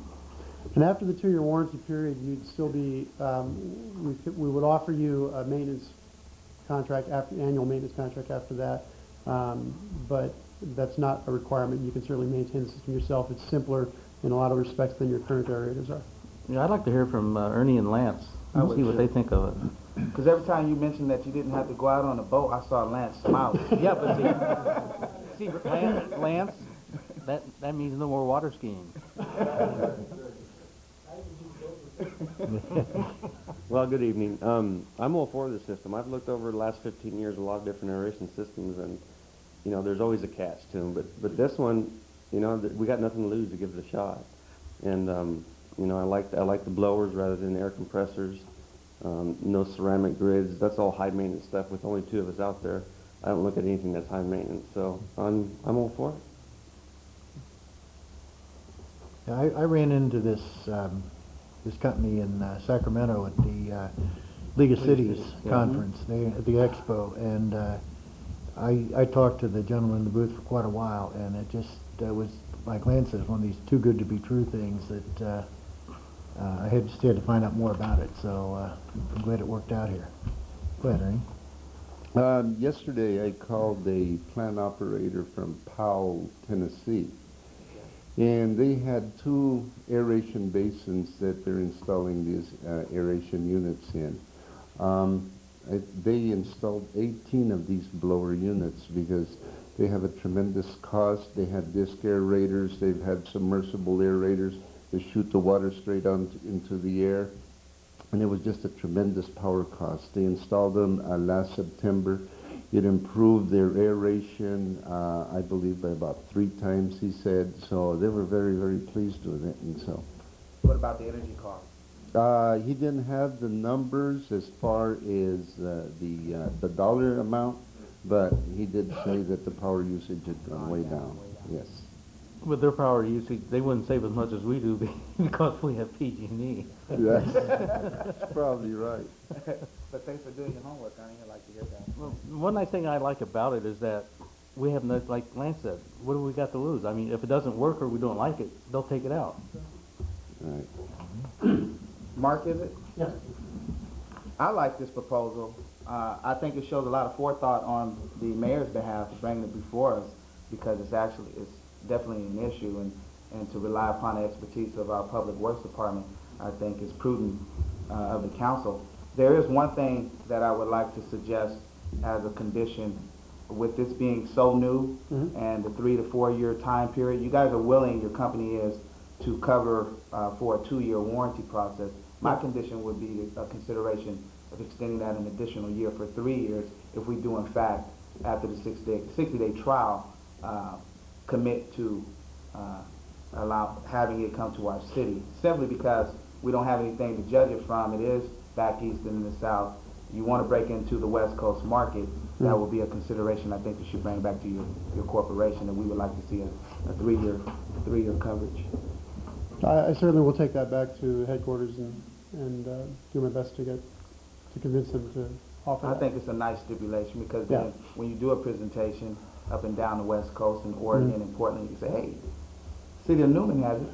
And after the 2-year warranty period, you'd still be, we would offer you a maintenance contract, annual maintenance contract after that, but that's not a requirement. You can certainly maintain the system yourself. It's simpler in a lot of respects than your current aerators are. Yeah, I'd like to hear from Ernie and Lance, see what they think of it. Because every time you mentioned that you didn't have to go out on a boat, I saw Lance smiling. Yeah, but see, Lance, that means no more water skiing. Well, good evening. I'm all for this system. I've looked over the last 15 years a lot of different aeration systems, and there's always a catch to them. But this one, we got nothing to lose to give it a shot. And I like the blowers rather than air compressors. No ceramic grids. That's all high maintenance stuff. With only 2 of us out there, I don't look at anything that's high maintenance. So I'm all for it. I ran into this company in Sacramento at the League of Cities conference, at the expo, and I talked to the gentleman in the booth for quite a while, and it was, like Lance says, one of these too good to be true things that I just had to find out more about it, so I'm glad it worked out here. Go ahead, Ernie. Yesterday I called a plant operator from Powell, Tennessee, and they had 2 aeration basins that they're installing these aeration units in. They installed 18 of these blower units because they have a tremendous cost. They have disc aerators, they've had submersible aerators that shoot the water straight into the air, and it was just a tremendous power cost. They installed them last September. It improved their aeration, I believe, by about 3 times, he said. So they were very, very pleased with it. And so, What about the energy cost? he didn't have the numbers as far as the dollar amount, but he did say that the power usage had gone way down. Yes. With their power usage, they wouldn't save as much as we do because we have PG&E. Yes, that's probably right. But thanks for doing your homework, Ernie. I'd like to hear that. Well, one nice thing I like about it is that we have no, like Lance said, what do we got to lose? I mean, if it doesn't work or we don't like it, they'll take it out. Right. Mark, is it? Yes. I like this proposal. I think it shows a lot of forethought on the mayor's behalf to bring it before us, because it's definitely an issue, and to rely upon the expertise of our public works department, I think is prudent of the council. There is one thing that I would like to suggest as a condition with this being so new and the 3 to 4 year time period. You guys are willing, your company is, to cover for a 2-year warranty process. My condition would be a consideration of extending that an additional year for 3 years if we do in fact, after the 60-day trial, commit to having it come to our city, simply because we don't have anything to judge it from. It is back east and in the south. You want to break into the West Coast market, that will be a consideration I think you should bring back to your corporation, and we would like to see a 3-year coverage. I certainly will take that back to headquarters and do my best to convince them to offer I that. think it's a nice stipulation because Yeah. then when you do a presentation up and down the West Coast and Oregon and Portland, you say, hey, City of Newman has it.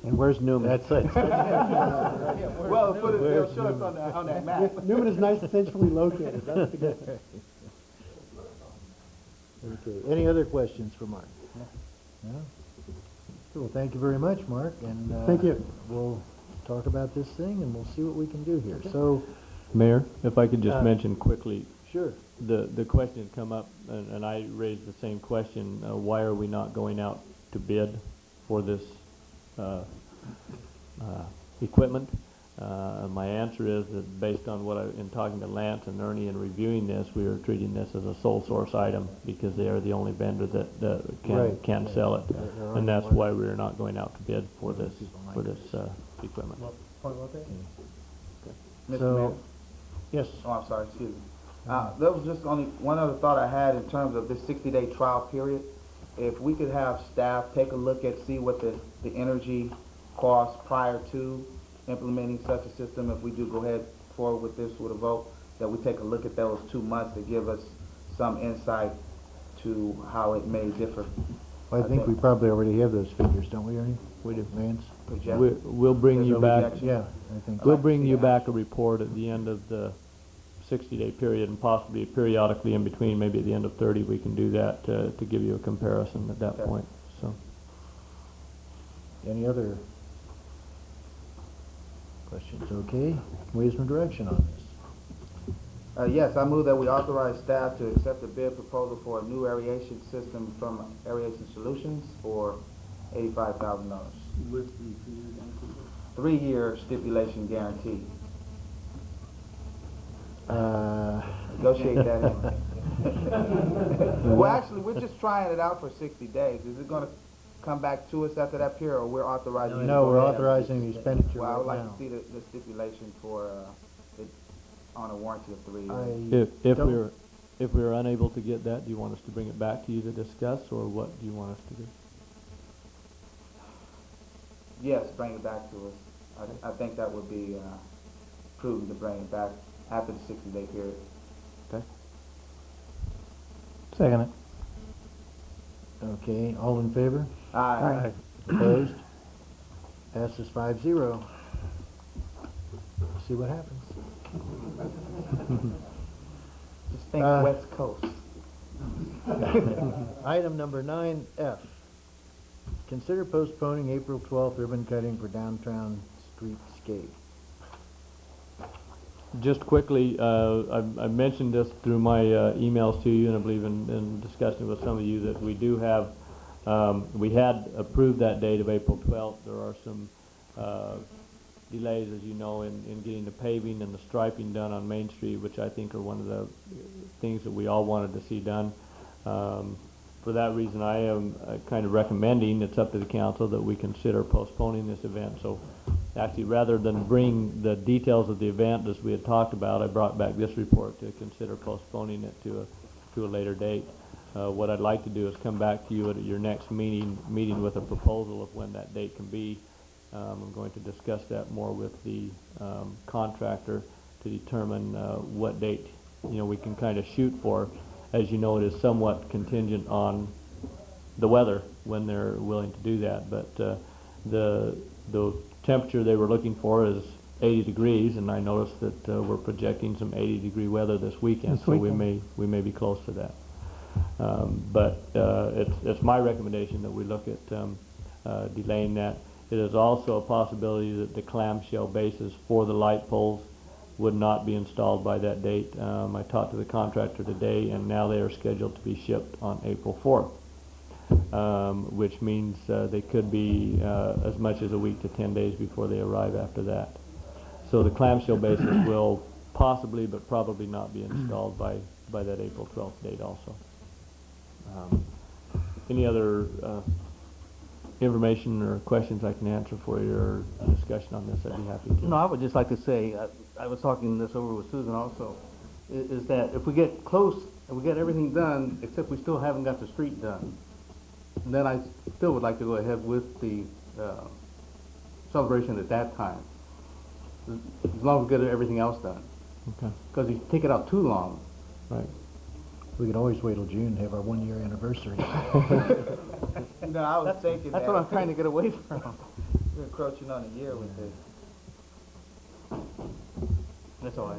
And where's Newman? That's it. Well, they'll show us on that map. Newman is nice centrally located, that's the good thing. Okay, any other questions for Mark? No? Well, thank you very much, Mark, and Thank you. we'll talk about this thing and we'll see what we can do here. So, Mayor, if I could just mention quickly, sure. the question had come up, and I raised the same question, why are we not going out to bid for this equipment? My answer is that based on in talking to Lance and Ernie and reviewing this, we are treating this as a sole source item because they are the only vendor that can sell it. And that's why we are not going out to bid for this equipment. Mr. So- Mayor? Yes. Oh, I'm sorry, excuse me. There was just only one other thought I had in terms of this 60-day trial period. If we could have staff take a look at, see what the energy costs prior to implementing such a system, if we do go ahead forward with this with a vote, that we take a look at those 2 months to give us some insight to how it may differ. Well, I think we probably already have those figures, don't we, Ernie? We do. Lance? We'll bring you back. Yeah, I think. We'll bring you back a report at the end of the 60-day period and possibly periodically in between, maybe at the end of 30, we can do that to give you a comparison at that point. So, Any other questions? Okay, ways and direction on this. Yes, I move that we authorize staff to accept the bid proposal for a new aeration system from Aeration Solutions for $85,000. With the 3-year stipulation guarantee. Negotiate that in. Well, actually, we're just trying it out for 60 days. Is it going to come back to us after that period, or we're authorizing? it to No, go we're ahead? authorizing the expenditure Well, I would right like now. to see the stipulation for it on a warranty of 3 years. if we're unable to get that, do you want us to bring it back to you to discuss, or what do you want us to do? Yes, bring it back to us. I think that would be prudent to bring it back after the 60-day period. Okay. Second it. Okay, all in favor? Aye. Opposed? Passes 5-0. See what happens. Just think West Coast. Item number 9F. Consider postponing April 12th ribbon cutting for downtown streetscape. Just quickly, I mentioned this through my emails to you, and I believe in discussing with some of you that we do have, we had approved that date of April 12th. There are some delays, as you know, in getting the paving and the striping done on Main Street, which I think are one of the things that we all wanted to see done. For that reason, I am kind of recommending, it's up to the council, that we consider postponing this event. So actually, rather than bring the details of the event as we had talked about, I brought back this report to consider postponing it to a later date. What I'd like to do is come back to you at your next meeting with a proposal of when that date can be. I'm going to discuss that more with the contractor to determine what date we can kind of shoot for. As you know, it is somewhat contingent on the weather when they're willing to do that. But the temperature they were looking for is 80 degrees, and I noticed that we're projecting some 80-degree weather this weekend, so we may be close to that. But it's my recommendation that we look at delaying that. It is also a possibility that the clamshell bases for the light poles would not be installed by that date. I talked to the contractor today, and now they are scheduled to be shipped on April 4th, which means they could be as much as a week to 10 days before they arrive after that. So the clamshell bases will possibly, but probably not be installed by that April 12th date also. Any other information or questions I can answer for you, or discussion on this, I'd be happy to. No, I would just like to say, I was talking this over with Susan also, is that if we get close and we get everything done, except we still haven't got the street done, then I still would like to go ahead with the celebration at that time. as long as we get everything else done. Okay, Because if you take it out too long, right. We could always wait till June and have our 1-year anniversary. You know, I was thinking that's that. what I'm trying to get away from. We're encroaching on a year with this. That's all I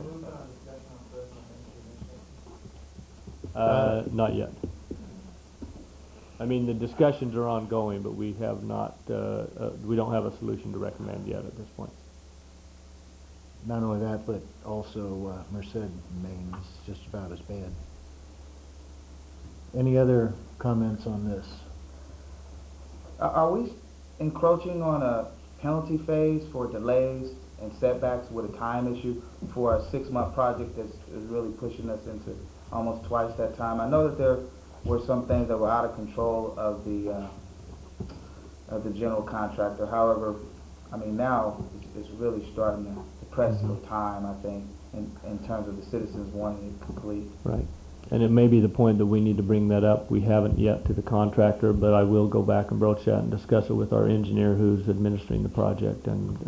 have. Not yet. I mean, the discussions are ongoing, but we have not, we don't have a solution to recommend yet at this point. Not only that, but also Merced Main is just about as bad. Any other comments on this? Are we encroaching on a penalty phase for delays and setbacks with a time issue for a 6-month project that's is really pushing us into almost twice that time? I know that there were some things that were out of control of the general contractor. However, I mean, now it's really starting to press for time, I think, in terms of the citizens wanting it complete. Right. And it may be the point that we need to bring that up. We haven't yet to the contractor, but I will go back and broach that and discuss it with our engineer who's administering the project and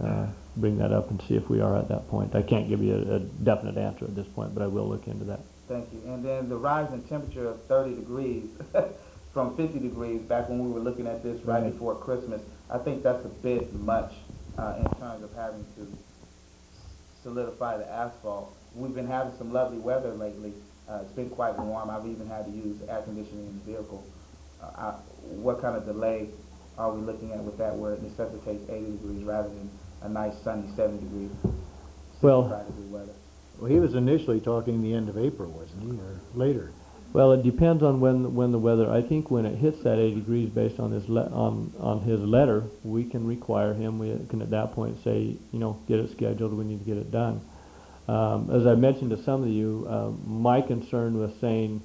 bring that up and see if we are at that point. I can't give you a definite answer at this point, but I will look into that. Thank you. And then the rise in temperature of 30 degrees from 50 degrees back when we were looking at this right before Christmas, I think that's a bit much in terms of having to solidify the asphalt. We've been having some lovely weather lately. It's been quite warm. I've even had to use air conditioning in the vehicle. What kind of delay are we looking at with that where it necessitates 80 degrees rather than a nice sunny 70 degree, 65 degree weather? Well, he was initially talking the end of April, wasn't he, or later? Well, it depends on when the weather. I think when it hits that 80 degrees, based on his on his letter, we can require him. We can at that point say, you know, get it scheduled. We need to get it done. As I mentioned to some of you, my concern was saying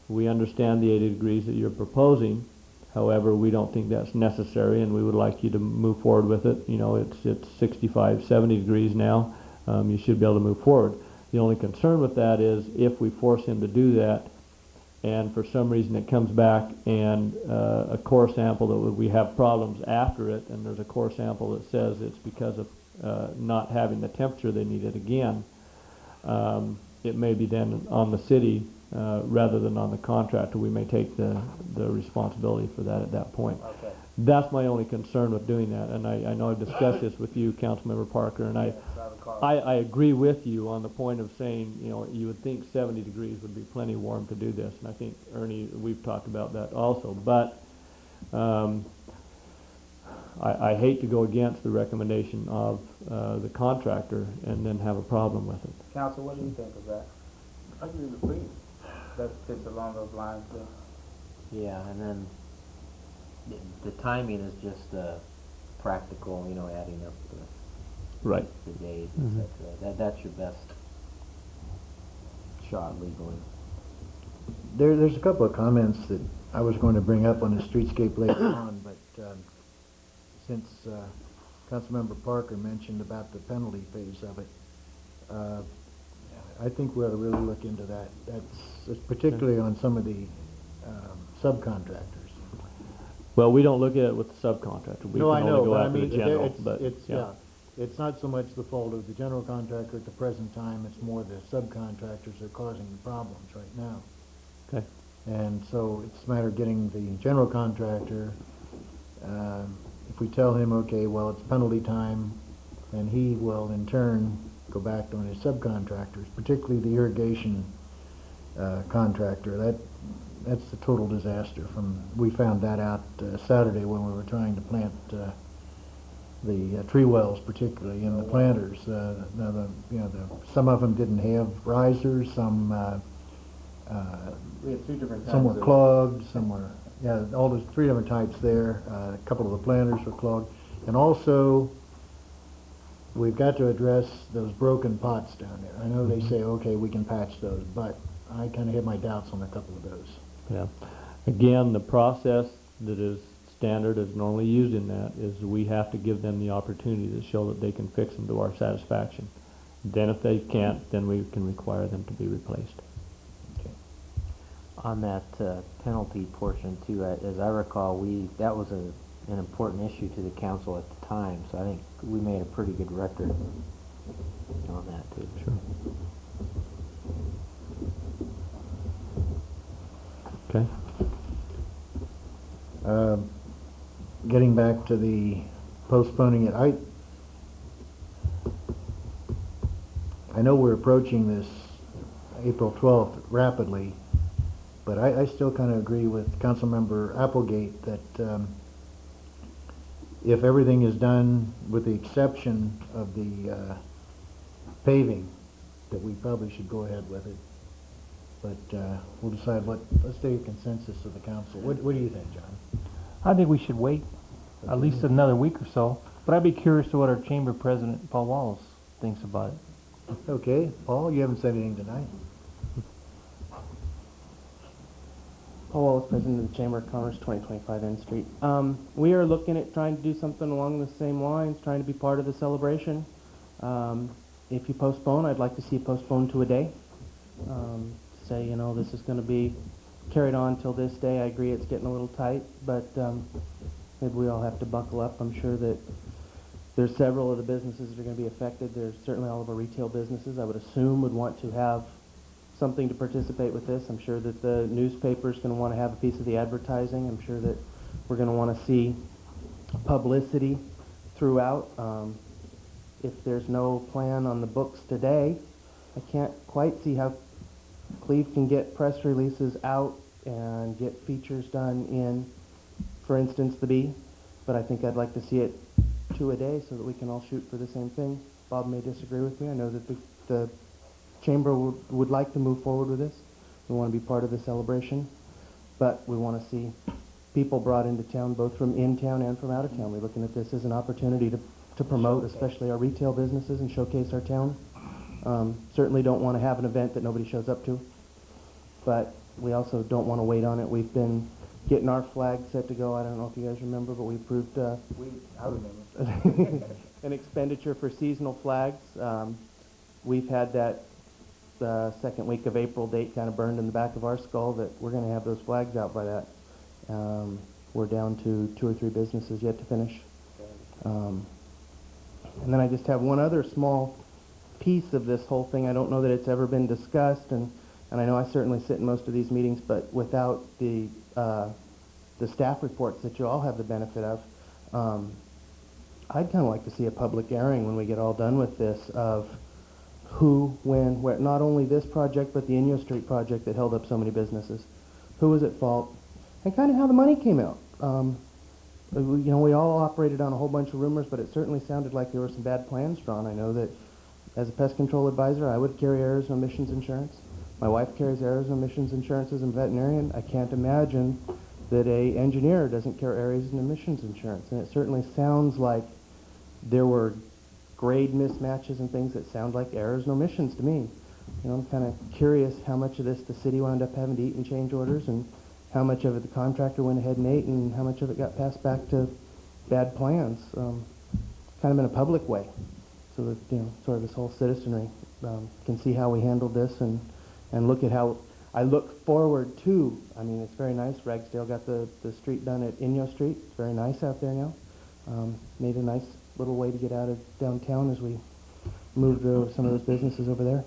we understand the 80 degrees that you're proposing. However, we don't think that's necessary, and we would like you to move forward with it. You know, it's 65, 70 degrees now. You should be able to move forward. The only concern with that is if we force him to do that, and for some reason it comes back and a core sample that we have problems after it, and there's a core sample that says it's because of not having the temperature they needed again, it may be then on the city rather than on the contractor. We may take the responsibility for that at that point. Okay. That's my only concern with doing that, and I know I've discussed this with you, Councilmember Parker, and I agree with you on the point of saying, you know, you would think 70 degrees would be plenty warm to do this, and I think, Ernie, we've talked about that also, but I hate to go against the recommendation of the contractor and then have a problem with it. Council, what do you think of that? I agree with you. That fits along those lines too. Yeah, and then the timing is just practical, you know, adding up Right. the days, etc. That's your best shot legally. There's a couple of comments that I was going to bring up on the streetscape later on, but since Councilmember Parker mentioned about the penalty phase of it, I think we ought to really look into that. That's particularly on some of the subcontractors. Well, we don't look at it with the subcontractor. We No, can I only know, go but I after mean, the general, but it's not so much the fault of the general contractor at the present time, it's more the subcontractors that are causing the problems right now. Okay. And so it's a matter of getting the general contractor, if we tell him, okay, well, it's penalty time, and he will in turn go back on his subcontractors, particularly the irrigation contractor. That's a total disaster. We found that out Saturday when we were trying to plant the tree wells, particularly, and the planters. Some of them didn't have risers. Some We have two different some were clogged. Some were all those 3 different types there. A couple of the planters were clogged, and also we've got to address those broken pots down there. I know they say, okay, we can patch those, but I kind of have my doubts on a couple of those. Yeah. Again, the process that is standard, is normally used in that, is we have to give them the opportunity to show that they can fix them to our satisfaction. Then if they can't, then we can require them to be replaced. On that penalty portion too, as I recall, that was an important issue to the council at the time, so I think we made a pretty good record on that too. Sure. Okay. Getting back to the postponing it, I know we're approaching this April 12th rapidly, but I still kind of agree with Councilmember Applegate that if everything is done with the exception of the paving, that we probably should go ahead with it. But we'll decide let's take a consensus of the council. What do you think, John? I think we should wait at least another week or so, but I'd be curious to what our chamber president, Paul Wallace, thinks about it. Okay, Paul, you haven't said anything tonight. Paul Wallace, President of the Chamber of Commerce, 2025 N Street. We are looking at trying to do something along the same lines, trying to be part of the celebration. If you postpone, I'd like to see it postponed to a day. Say, you know, this is going to be carried on till this day. I agree it's getting a little tight, but maybe we all have to buckle up. I'm sure that there's several of the businesses that are going to be affected. There's certainly all of our retail businesses, I would assume, would want to have something to participate with this. I'm sure that the newspaper's going to want to have a piece of the advertising. I'm sure that we're going to want to see publicity throughout. If there's no plan on the books today, I can't quite see how Cleve can get press releases out and get features done in, for instance, the Bee, but I think I'd like to see it 2 a day so that we can all shoot for the same thing. Bob may disagree with me. I know that the Chamber would like to move forward with this. We want to be part of the celebration, but we want to see people brought into town, both from in town and from out of town. We're looking at this as an opportunity to promote, especially our retail businesses, and showcase our town. Certainly don't want to have an event that nobody shows up to, but we also don't want to wait on it. We've been getting our flag set to go. I don't know if you guys remember, but we approved I remember. an expenditure for seasonal flags. We've had that second week of April date kind of burned in the back of our skull that we're going to have those flags out by that. We're down to 2 or 3 businesses yet to finish. And then I just have one other small piece of this whole thing. I don't know that it's ever been discussed, and I know I certainly sit in most of these meetings, but without the staff reports that you all have the benefit of, I'd kind of like to see a public airing when we get all done with this of who, when, where, not only this project, but the Inyo Street project that held up so many businesses. Who was at fault, and kind of how the money came out. We all operated on a whole bunch of rumors, but it certainly sounded like there were some bad plans drawn. I know that as a pest control advisor, I would carry errors and omissions insurance. My wife carries errors and omissions insurance as a veterinarian. I can't imagine that a engineer doesn't carry errors and omissions insurance. And it certainly sounds like there were grade mismatches and things that sound like errors and omissions to me. You know, I'm kind of curious how much of this the city wound up having to eat in change orders, and how much of it the contractor went ahead and ate, and how much of it got passed back to bad plans, kind of in a public way, so that, you know, sort of this whole citizenry can see how we handled this, and look at how I look forward to. I mean, it's very nice. Ragsdale got the street done at Inyo Street. It's very nice out there now. Made a nice little way to get out of downtown as we moved some of those businesses over there.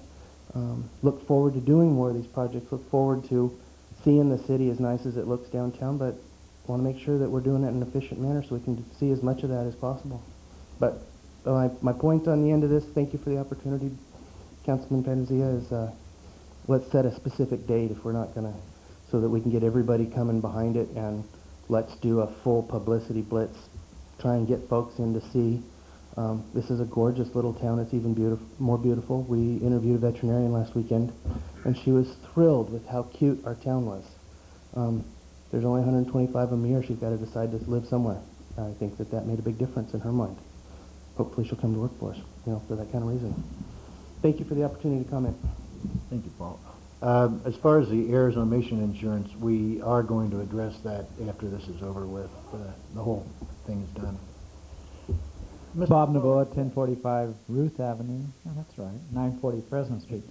Look forward to doing more of these projects. Look forward to seeing the city as nice as it looks downtown, but want to make sure that we're doing it in an efficient manner so we can see as much of that as possible. But my point on the end of this, thank you for the opportunity, Councilman Panzia, is let's set a specific date if we're not going to, so that we can get everybody coming behind it, and let's do a full publicity blitz. Try and get folks in to see. This is a gorgeous little town. It's even more beautiful. We interviewed a veterinarian last weekend, and she was thrilled with how cute our town was. There's only 125 of them here. She's got to decide to live somewhere. I think that made a big difference in her mind. Hopefully she'll come to work for us, for that kind of reason. Thank you for the opportunity to comment. Thank you, Paul. As far as the errors and omission insurance, we are going to address that after this is over with. The whole thing is done. Bob Naboa, 1045 Ruth Avenue. Oh, that's right, 940 Fresno Street.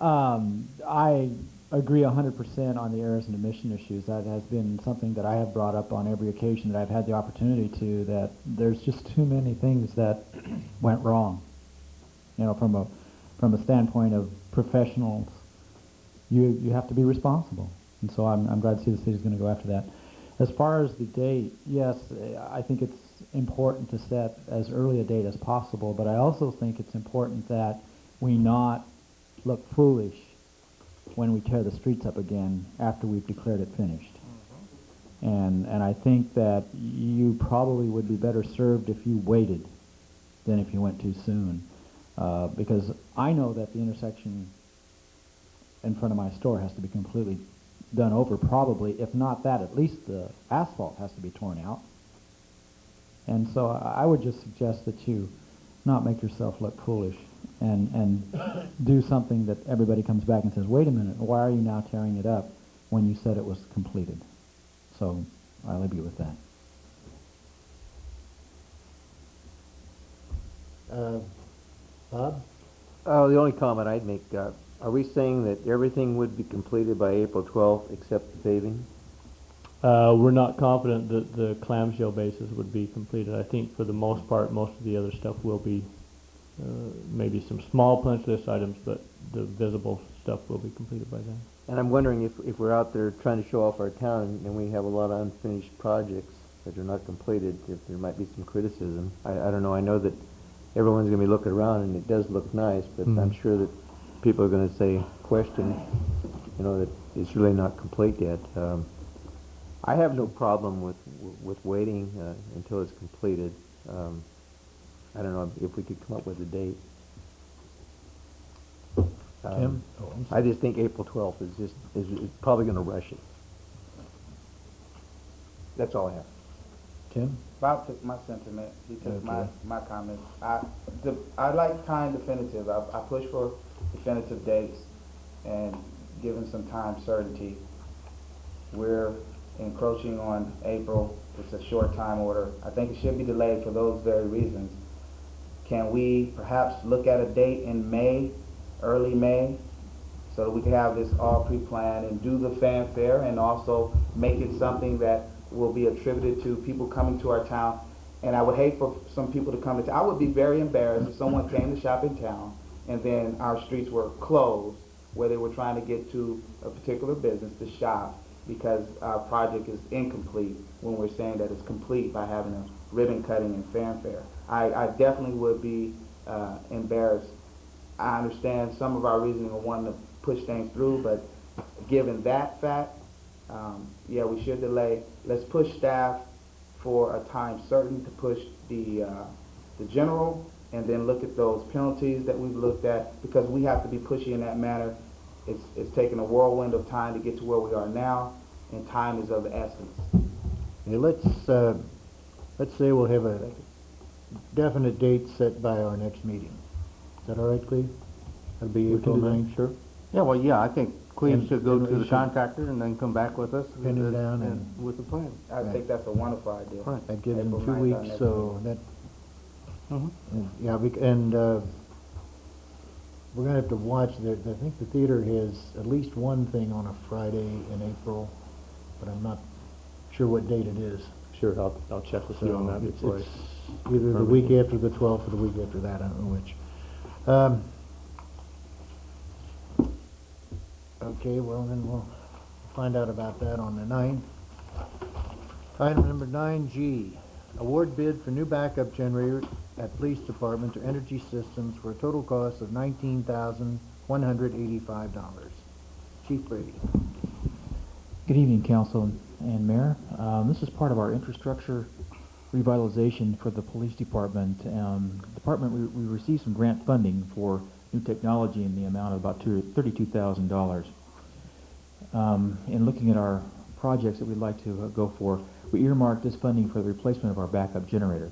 I agree 100% on the errors and omission issues. That has been something that I have brought up on every occasion that I've had the opportunity to, that there's just too many things that went wrong. You know, from a standpoint of professionals, you have to be responsible. And so I'm glad to see the city's going to go after that. As far as the date, yes, I think it's important to set as early a date as possible, but I also think it's important that we not look foolish when we tear the streets up again after we've declared it finished. And I think that you probably would be better served if you waited than if you went too soon. Because I know that the intersection in front of my store has to be completely done over, probably. If not that, at least the asphalt has to be torn out. And so I would just suggest that you not make yourself look foolish and do something that everybody comes back and says, wait a minute, why are you now tearing it up when you said it was completed? So I'll leave you with that. Bob? The only comment I'd make, are we saying that everything would be completed by April 12th except the paving? We're not confident that the clamshell bases would be completed. I think for the most part, most of the other stuff will be, maybe some small punch list items, but the visible stuff will be completed by then. And I'm wondering if we're out there trying to show off our town and we have a lot of unfinished projects that are not completed, if there might be some criticism. I don't know. I know that everyone's going to be looking around and it does look nice, but I'm sure that people are going to say, question, you know, that it's really not complete yet. I have no problem with waiting until it's completed. I don't know if we could come up with a date. Tim? I just think April 12th is probably going to rush it. That's all I have. Tim? Bob took my sentiment. He took Okay. my comments. I like time definitive. I push for definitive dates and given some time certainty. We're encroaching on April. It's a short time order. I think it should be delayed for those very reasons. Can we perhaps look at a date in May, early May, so that we can have this all pre-planned and do the fanfare and also make it something that will be attributed to people coming to our town? And I would hate for some people to come to town. I would be very embarrassed if someone came to shop in town and then our streets were closed where they were trying to get to a particular business to shop because our project is incomplete when we're saying that it's complete by having a ribbon cutting and fanfare. I definitely would be embarrassed. I understand some of our reasoning of wanting to push things through, but given that fact, yeah, we should delay. Let's push staff for a time certain to push the general, and then look at those penalties that we've looked at, because we have to be pushy in that manner. It's taken a whirlwind of time to get to where we are now, and time is of the essence. Hey, let's say we'll have a definite date set by our next meeting. Is that all right, Cleve? That'll be April 9th? Sure. Yeah, well, yeah, I think Cleve And- should go and to we the should contractor and then come back with us. pin it down and- with the plan. I think that's a wonderful idea. Right. That gives them April 2 9th, our weeks, next so that, Mhm. yeah, we're gonna have to watch I think the theater has at least one thing on a Friday in April, but I'm not sure what date it is. Sure, I'll check with you on that It's before. either the week after the 12th or the week after that, I don't know which. Okay, well, then we'll find out about that on the 9th. Item number 9G, award bid for new backup generator at Police Department to Energy Systems for a total cost of $19,185. Chief Brady. Good evening, Council and Mayor. This is part of our infrastructure revitalization for the police department. We received some grant funding for new technology in the amount of about $32,000. In looking at our projects that we'd like to go for, we earmarked this funding for the replacement of our backup generator.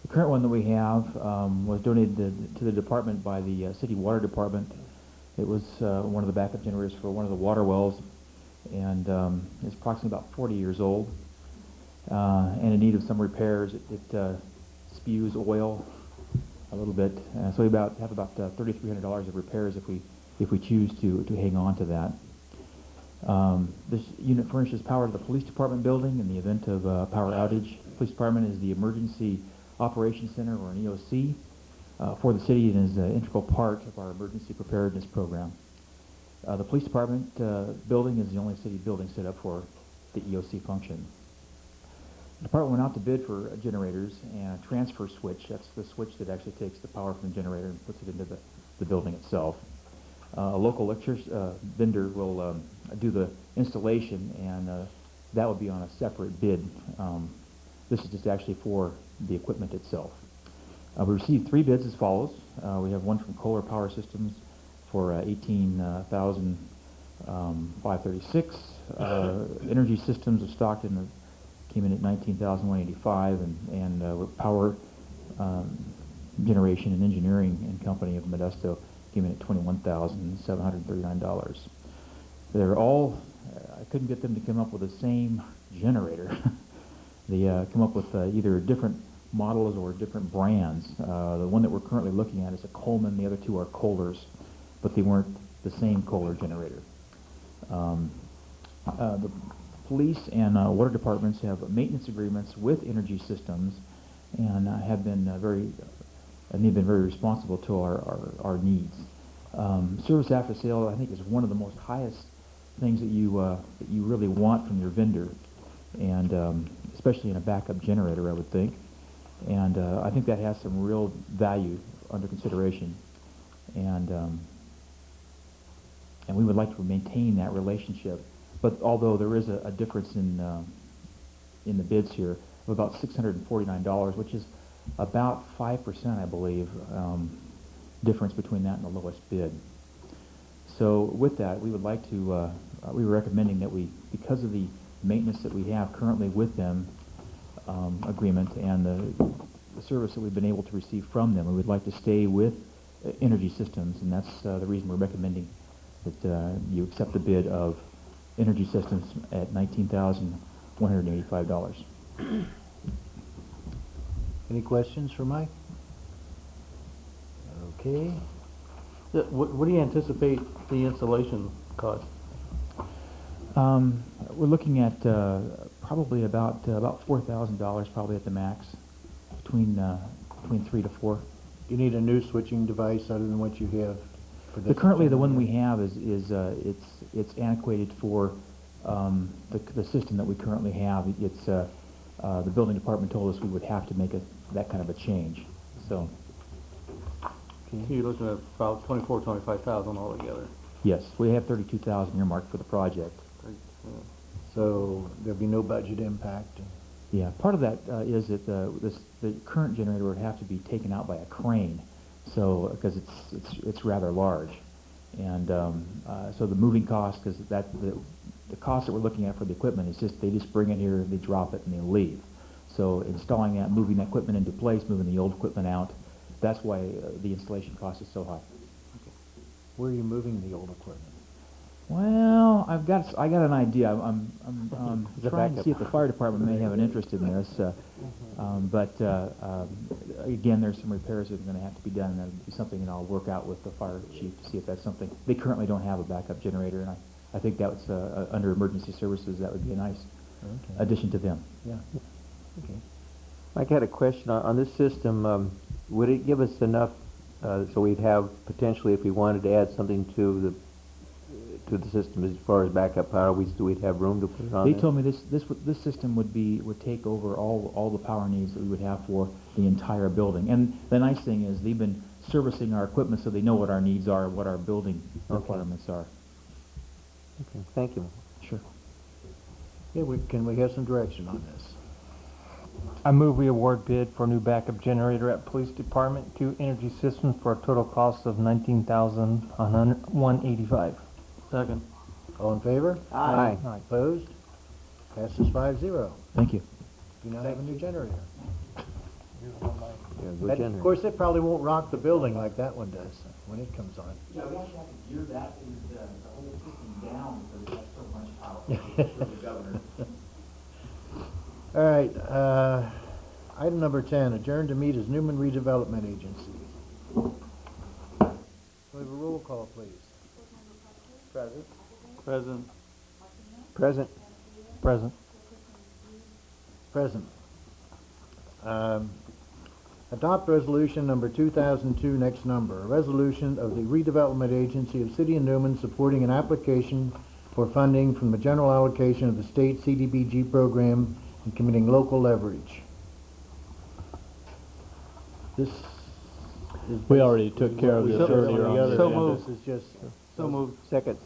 The current one that we have was donated to the department by the city water department. It was one of the backup generators for one of the water wells, and it's approximately about 40 years old and in need of some repairs. It spews oil a little bit, so we have about $3,300 of repairs if we choose to hang on to that. This unit furnishes power to the police department building in the event of a power outage. Police department is the Emergency Operations Center, or an EOC. for the city and is an integral part of our emergency preparedness program. The police department building is the only city building set up for the EOC function. The department went out to bid for generators and a transfer switch. That's the switch that actually takes the power from the generator and puts it into the building itself. A local vendor will do the installation, and that would be on a separate bid. This is just actually for the equipment itself. We received 3 bids as follows. We have one from Kohler Power Systems for $18,536. Energy Systems of Stockton came in at $19,185, and Power Generation and Engineering and Company of Modesto came in at $21,739. They're all, I couldn't get them to come up with the same generator. They come up with either different models or different brands. The one that we're currently looking at is a Coleman, the other 2 are Kohlers, but they weren't the same Kohler generator. The police and water departments have maintenance agreements with Energy Systems and have been they've been very responsible to our needs. Service after sale, I think, is one of the most highest things that you really want from your vendor, and especially in a backup generator, I would think. And I think that has some real value under consideration, and we would like to maintain that relationship. But although there is a difference in the bids here of about $649, which is about 5%, I believe, difference between that and the lowest bid. So with that, we would like to, we were recommending that because of the maintenance that we have currently with them, agreement, and the service that we've been able to receive from them, we would like to stay with Energy Systems, and that's the reason we're recommending that you accept the bid of Energy Systems at $19,185. Any questions for Mike? Okay. What do you anticipate the installation cost? We're looking at probably about $4,000, probably at the max, between 3 to 4. You need a new switching device other than what you have for this? Currently, the one we have is it's antiquated for the system that we currently have. It's the building department told us we would have to make that kind of a change. So. You're looking at about $25,000 altogether. Yes, we have $32,000 earmarked for the project. So there'll be no budget impact? Yeah, part of that is that the current generator would have to be taken out by a crane, so because it's rather large, and so the moving cost, because the cost that we're looking at for the equipment is they just bring it here, they drop it, and they leave. So installing that, moving that equipment into place, moving the old equipment out, that's why the installation cost is so high. Where are you moving the old equipment? Well, I got an idea. I'm trying to see if the fire department may have an interest in this, but again, there's some repairs that are going to have to be done, and that'll be something that I'll work out with the fire chief to see if that's something. They currently don't have a backup generator, and I think that's under emergency services. That would be a nice addition to them. Yeah. Okay. Mike, I had a question on this system. Would it give us enough so we'd have potentially, if we wanted to add something to the system as far as backup power, we'd have room to put it on? They told me this system would take over all the power needs that we would have for the entire building. And the nice thing is they've been servicing our equipment, so they know what our needs are, what our building requirements are. Okay, thank you. Sure. Yeah, can we have some direction on this? I move we award bid for new backup generator at Police Department to Energy Systems for a total cost of $19,185. Second. All in favor? Aye. Opposed? Passes 5-0. Thank you. You now have a new generator. Yeah, good Of generator. course, it probably won't rock the building like that one does when it comes on. Yeah, we actually have to gear the whole system down because it has so much power. The governor. All right, item number 10, adjourn to meet as Newman Redevelopment Agency. We have a roll call, please. Present. Present. Present. Present. Adopt resolution number 2002, next number, a resolution of the redevelopment agency of City of Newman supporting an application for funding from the general allocation of the state CDBG program and committing local leverage. This is... We already took care of We this took earlier the on other the So agenda. moved. This is just... So moved. Second.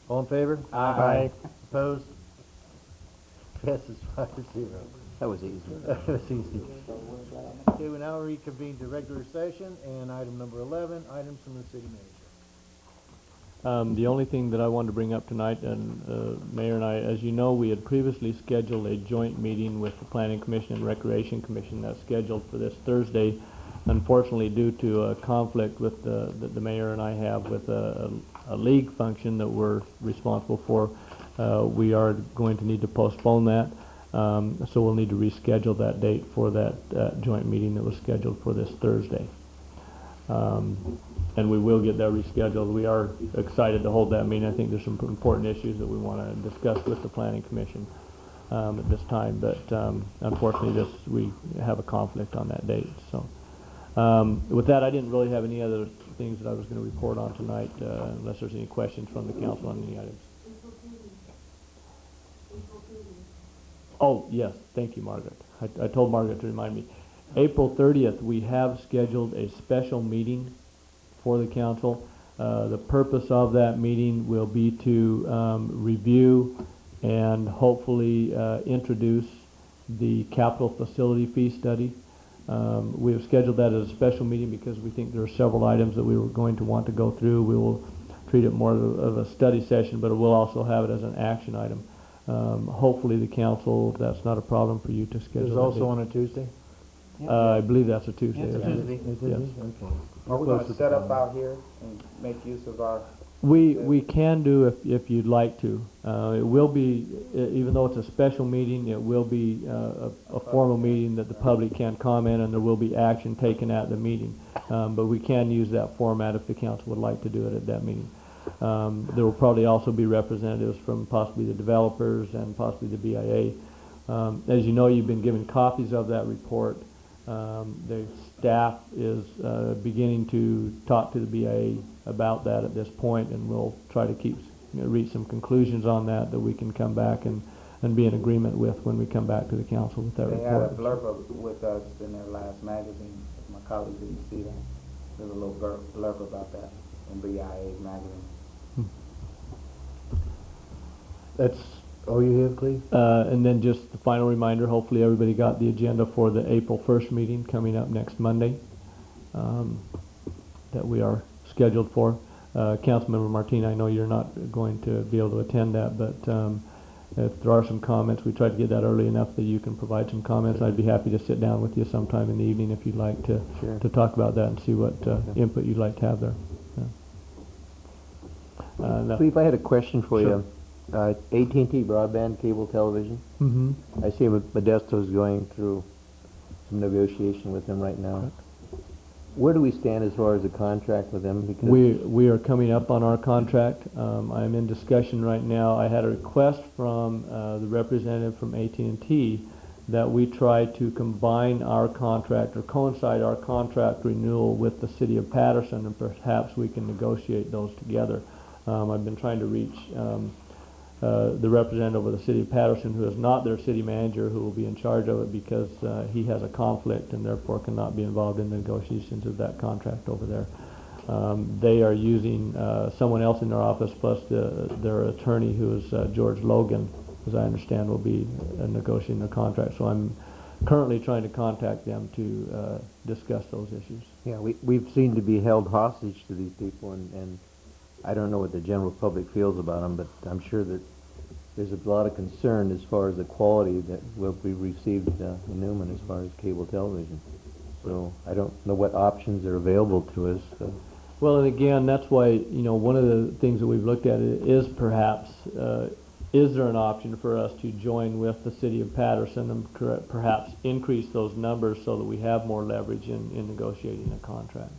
All in favor? Aye. Opposed? Passes 5-0. That was easy. That was easy. Okay, we now reconvene to regular session, and item number 11, items from the city manager. The only thing that I wanted to bring up tonight, and Mayor and I, as you know, we had previously scheduled a joint meeting with the Planning Commission and Recreation Commission that's scheduled for this Thursday. Unfortunately, due to a conflict with the mayor and I have with a league function that we're responsible for, we are going to need to postpone that. So we'll need to reschedule that date for that joint meeting that was scheduled for this Thursday. And we will get that rescheduled. We are excited to hold that meeting. I think there's some important issues that we want to discuss with the Planning Commission at this time, but unfortunately we have a conflict on that date. So with that, I didn't really have any other things that I was going to report on tonight, unless there's any questions from the council on any items. Oh, yes, thank you, Margaret. I told Margaret to remind me. April 30th, we have scheduled a special meeting for the council. The purpose of that meeting will be to review and hopefully introduce the capital facility fee study. We have scheduled that as a special meeting because we think there are several items that we were going to want to go through. We will treat it more of a study session, but we'll also have it as an action item. Hopefully the council, that's not a problem for you to schedule. It's also on a Tuesday? I believe that's a Tuesday. It's a isn't it? Tuesday. Yes. Okay. Are we going to set up out here and make use of our... We can do if you'd like to. It will be, even though it's a special meeting, it will be a formal meeting that the public can comment and there will be action taken at the meeting. But we can use that format if the council would like to do it at that meeting. There will probably also be representatives from possibly the developers and possibly the BIA. As you know, you've been given copies of that report. The staff is beginning to talk to the BIA about that at this point, and we'll try to reach some conclusions on that we can come back and be in agreement with when we come back to the council with that They report. had a blurb with us in their last magazine. My colleagues didn't see that. There's a little blurb about that in BIA's magazine. That's all you have, Cleve? And then just the final reminder, hopefully everybody got the agenda for the April 1st meeting coming up next Monday that we are scheduled for. Councilmember Martin, I know you're not going to be able to attend that, but if there are some comments, we tried to get that early enough that you can provide some comments. I'd be happy to sit down with you sometime in the evening if you'd like to talk about that and see what input you'd like to have there. Yeah. Cleve, I had a question for you. AT&T broadband cable television. Mm-hmm. I see Modesto's going through some negotiation with them right now. Where do we stand as far as the contract with them? Because we are coming up on our contract. I'm in discussion right now. I had a request from the representative from AT&T that we try to combine our contract or coincide our contract renewal with the city of Patterson, and perhaps we can negotiate those together. I've been trying to reach the representative of the city of Patterson, who is not their city manager, who will be in charge of it because he has a conflict and therefore cannot be involved in the negotiations of that contract over there. They are using someone else in their office plus their attorney, who is George Logan, as I understand, will be negotiating the contract. So I'm currently trying to contact them to discuss those issues. yeah, we've seemed to be held hostage to these people, and I don't know what the general public feels about them, but I'm sure that there's a lot of concern as far as the quality that will be received in Newman as far as cable television. So I don't know what options are available to us. Well, and again, that's why, one of the things that we've looked at is perhaps, is there an option for us to join with the city of Patterson and perhaps increase those numbers so that we have more leverage in negotiating a contract?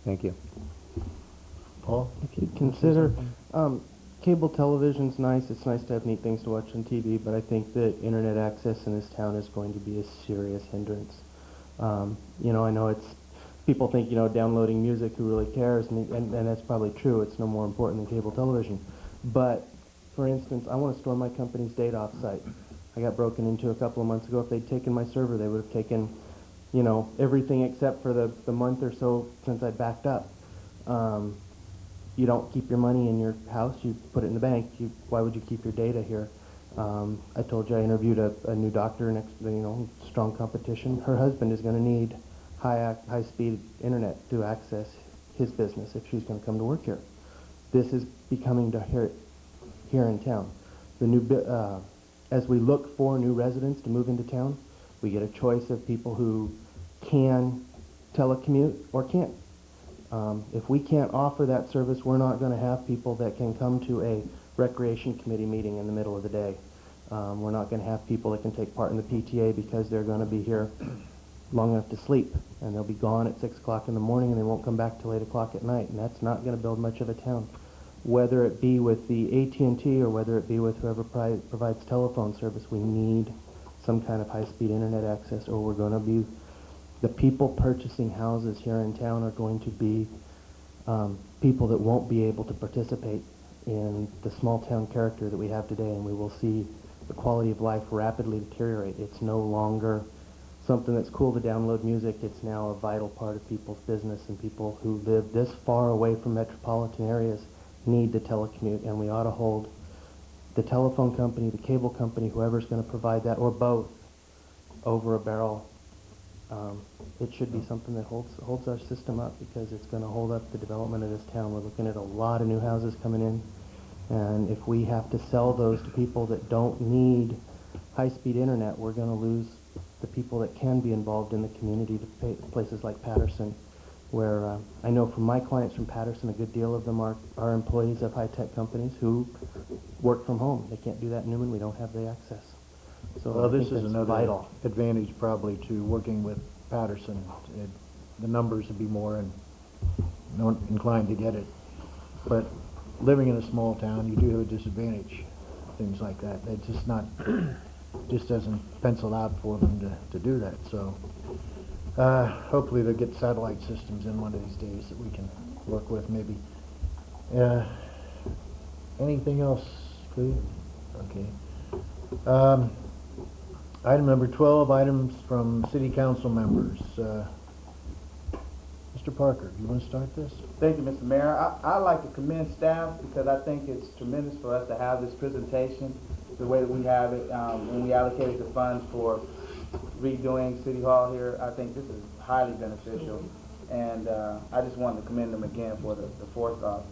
Thank you. Paul? If you consider, cable television's nice. It's nice to have neat things to watch on TV, but I think that internet access in this town is going to be a serious hindrance You know, I know it's, people think, you know, downloading music, who really cares, and that's probably true. It's no more important than cable television. But, for instance, I want to store my company's data off-site. I got broken into a couple of months ago. If they'd taken my server, they would have taken, you know, everything except for the month or so since I backed up. You don't keep your money in your house, you put it in the bank. Why would you keep your data here? I told you I interviewed a new doctor next, you know, strong competition. Her husband is going to need high-speed internet to access his business if she's going to come to work here. This is becoming to here in town. The new, as we look for new residents to move into town, we get a choice of people who can telecommute or can't. If we can't offer that service, we're not going to have people that can come to a recreation committee meeting in the middle of the day. We're not going to have people that can take part in the PTA because they're going to be here long enough to sleep, and they'll be gone at 6 o'clock in the morning and they won't come back till 8 o'clock at night, and that's not going to build much of a town. Whether it be with the AT&T or whether it be with whoever provides telephone service, we need some kind of high-speed internet access, or we're going to be, the people purchasing houses here in town are going to be people that won't be able to participate in the small town character that we have today, and we will see the quality of life rapidly deteriorate. It's no longer something that's cool to download music. It's now a vital part of people's business, and people who live this far away from metropolitan areas need to telecommute, and we ought to hold the telephone company, the cable company, whoever's going to provide that, or both, over a barrel. It should be something that holds our system up, because it's going to hold up the development of this town. We're looking at a lot of new houses coming in, and if we have to sell those to people that don't need high-speed internet, we're going to lose the people that can be involved in the community to places like Patterson, where I know from my clients from Patterson, a good deal of them are employees of high-tech companies who work from home. They can't do that in Newman. We don't have the access. So Well, I this think is that's another vital. advantage probably to working with Patterson. The numbers would be more inclined to get it. But living in a small town, you do have a disadvantage, things like that. It's just not, just doesn't pencil out for them to do that. So hopefully they'll get satellite systems in one of these days that we can work with maybe. Anything else, please? Okay. Item number 12, items from city council members. Mr. Parker, do you want to start this? Thank you, Mr. Mayor. I'd like to commend staff, because I think it's tremendous for us to have this presentation the way that we have it. When we allocated the funds for redoing City Hall here, I think this is highly beneficial, and I just wanted to commend them again for the forethought.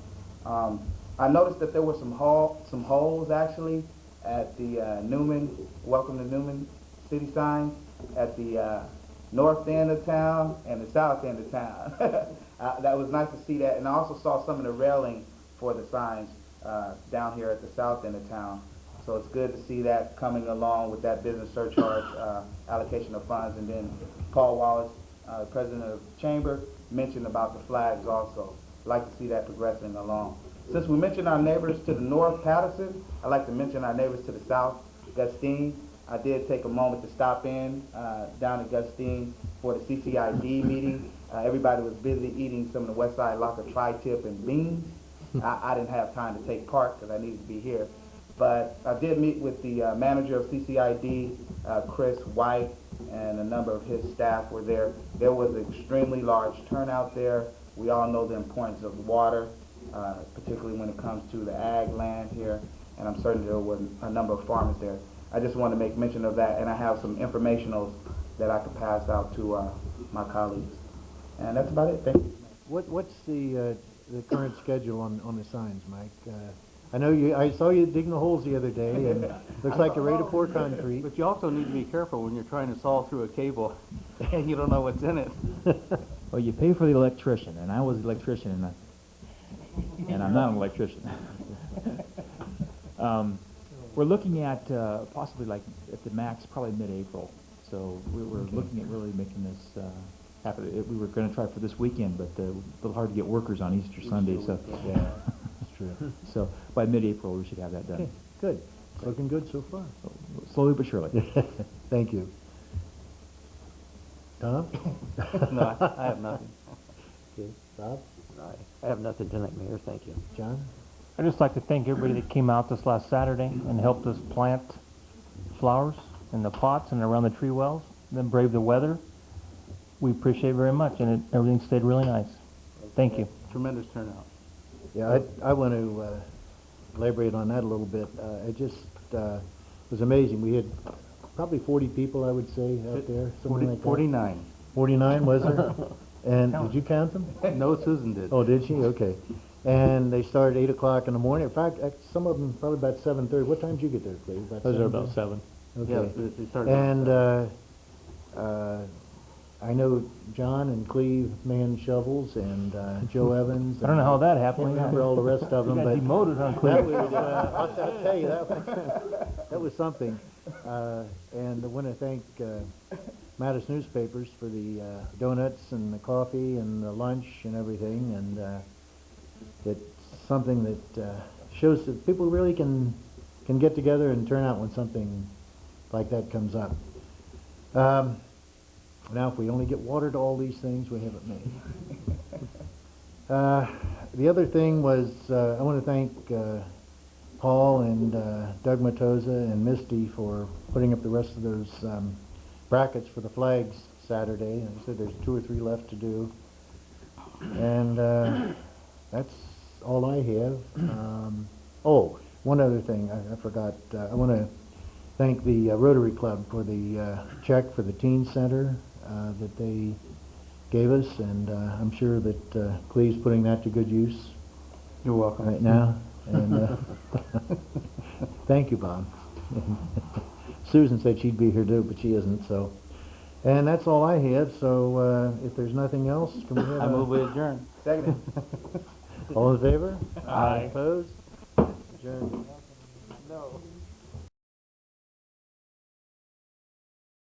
I noticed that there were some holes actually at the Newman, welcome to Newman city sign, at the north end of town and the south end of town. That was nice to see that, and I also saw some of the railing for the signs down here at the south end of town. So it's good to see that coming along with that business surcharge allocation of funds. And then Paul Wallace, president of the chamber, mentioned about the flags also. I'd like to see that progressing along. Since we mentioned our neighbors to the north, Patterson, I'd like to mention our neighbors to the south, Gustine. I did take a moment to stop in down at Gustine for the CCID meeting. Everybody was busy eating some of the West Side Locker tri-tip and beans. I didn't have time to take part because I needed to be here. But I did meet with the manager of CCID, Chris White, and a number of his staff were there. There was an extremely large turnout there. We all know the importance of water, particularly when it comes to the ag land here, and I'm certain there were a number of farmers there. I just want to make mention of that, and I have some informationals that I could pass out to my colleagues. And that's about it. Thank you. What's the current schedule on the signs, Mike? I know I saw you digging the holes the other day, and looks like you're ready to pour concrete. But you also need to be careful when you're trying to saw through a cable and you don't know what's in it. Well, you pay for the electrician, and I was the electrician, and I'm not an electrician. We're looking at possibly, like, at the max, probably mid-April. So we're looking at really making this happen. We were going to try for this weekend, but a little hard to get workers on Easter Sunday. So yeah, that's true. So by mid-April, we should have that done. Okay, good. Looking good so far. Slowly but surely. Thank you. Tom? No, I have nothing. Okay, Bob? I have nothing tonight, Mayor, thank you. John? I'd just like to thank everybody that came out this last Saturday and helped us plant flowers in the pots and around the tree wells, then brave the weather. We appreciate it very much, and everything stayed really nice. Thank you. Tremendous turnout. Yeah, I want to elaborate on that a little bit. It just was amazing. We had probably 40 people, I would say, out there, something like that. 49. 49, was there? And did you count them? No, Susan did. Oh, did she? Okay. And they started 8 o'clock in the morning. In fact, some of them probably about 7:30. What time did you get there, Cleve? I was there about 7. Okay. Yeah, they started. And I know John and Cleve manned shovels, and Joe Evans. I don't know how that I happened. can't remember all the rest of them, You got but demoted on that Cleve. was, I'll tell you, that was something. And I want to thank Mattis Newspapers for the donuts and the coffee and the lunch and everything, and it's something that shows that people really can get together and turn out when something like that comes up. Now, if we only get water to all these things, we have it made. The other thing was, I want to thank Paul and Doug Matoza and Misty for putting up the rest of those brackets for the flags Saturday. And I said there's 2 or 3 left to do. And that's all I have. Oh, one other thing I forgot. I want to thank the Rotary Club for the check for the teen center that they gave us, and I'm sure that Cleve's putting that to good use. You're welcome. Right now. And thank you, Bob. Susan said she'd be here too, but she isn't. So, and that's all I have. So, if there's nothing else, can we have I move we adjourn. second? All in favor? Aye. Opposed? Adjourned. No.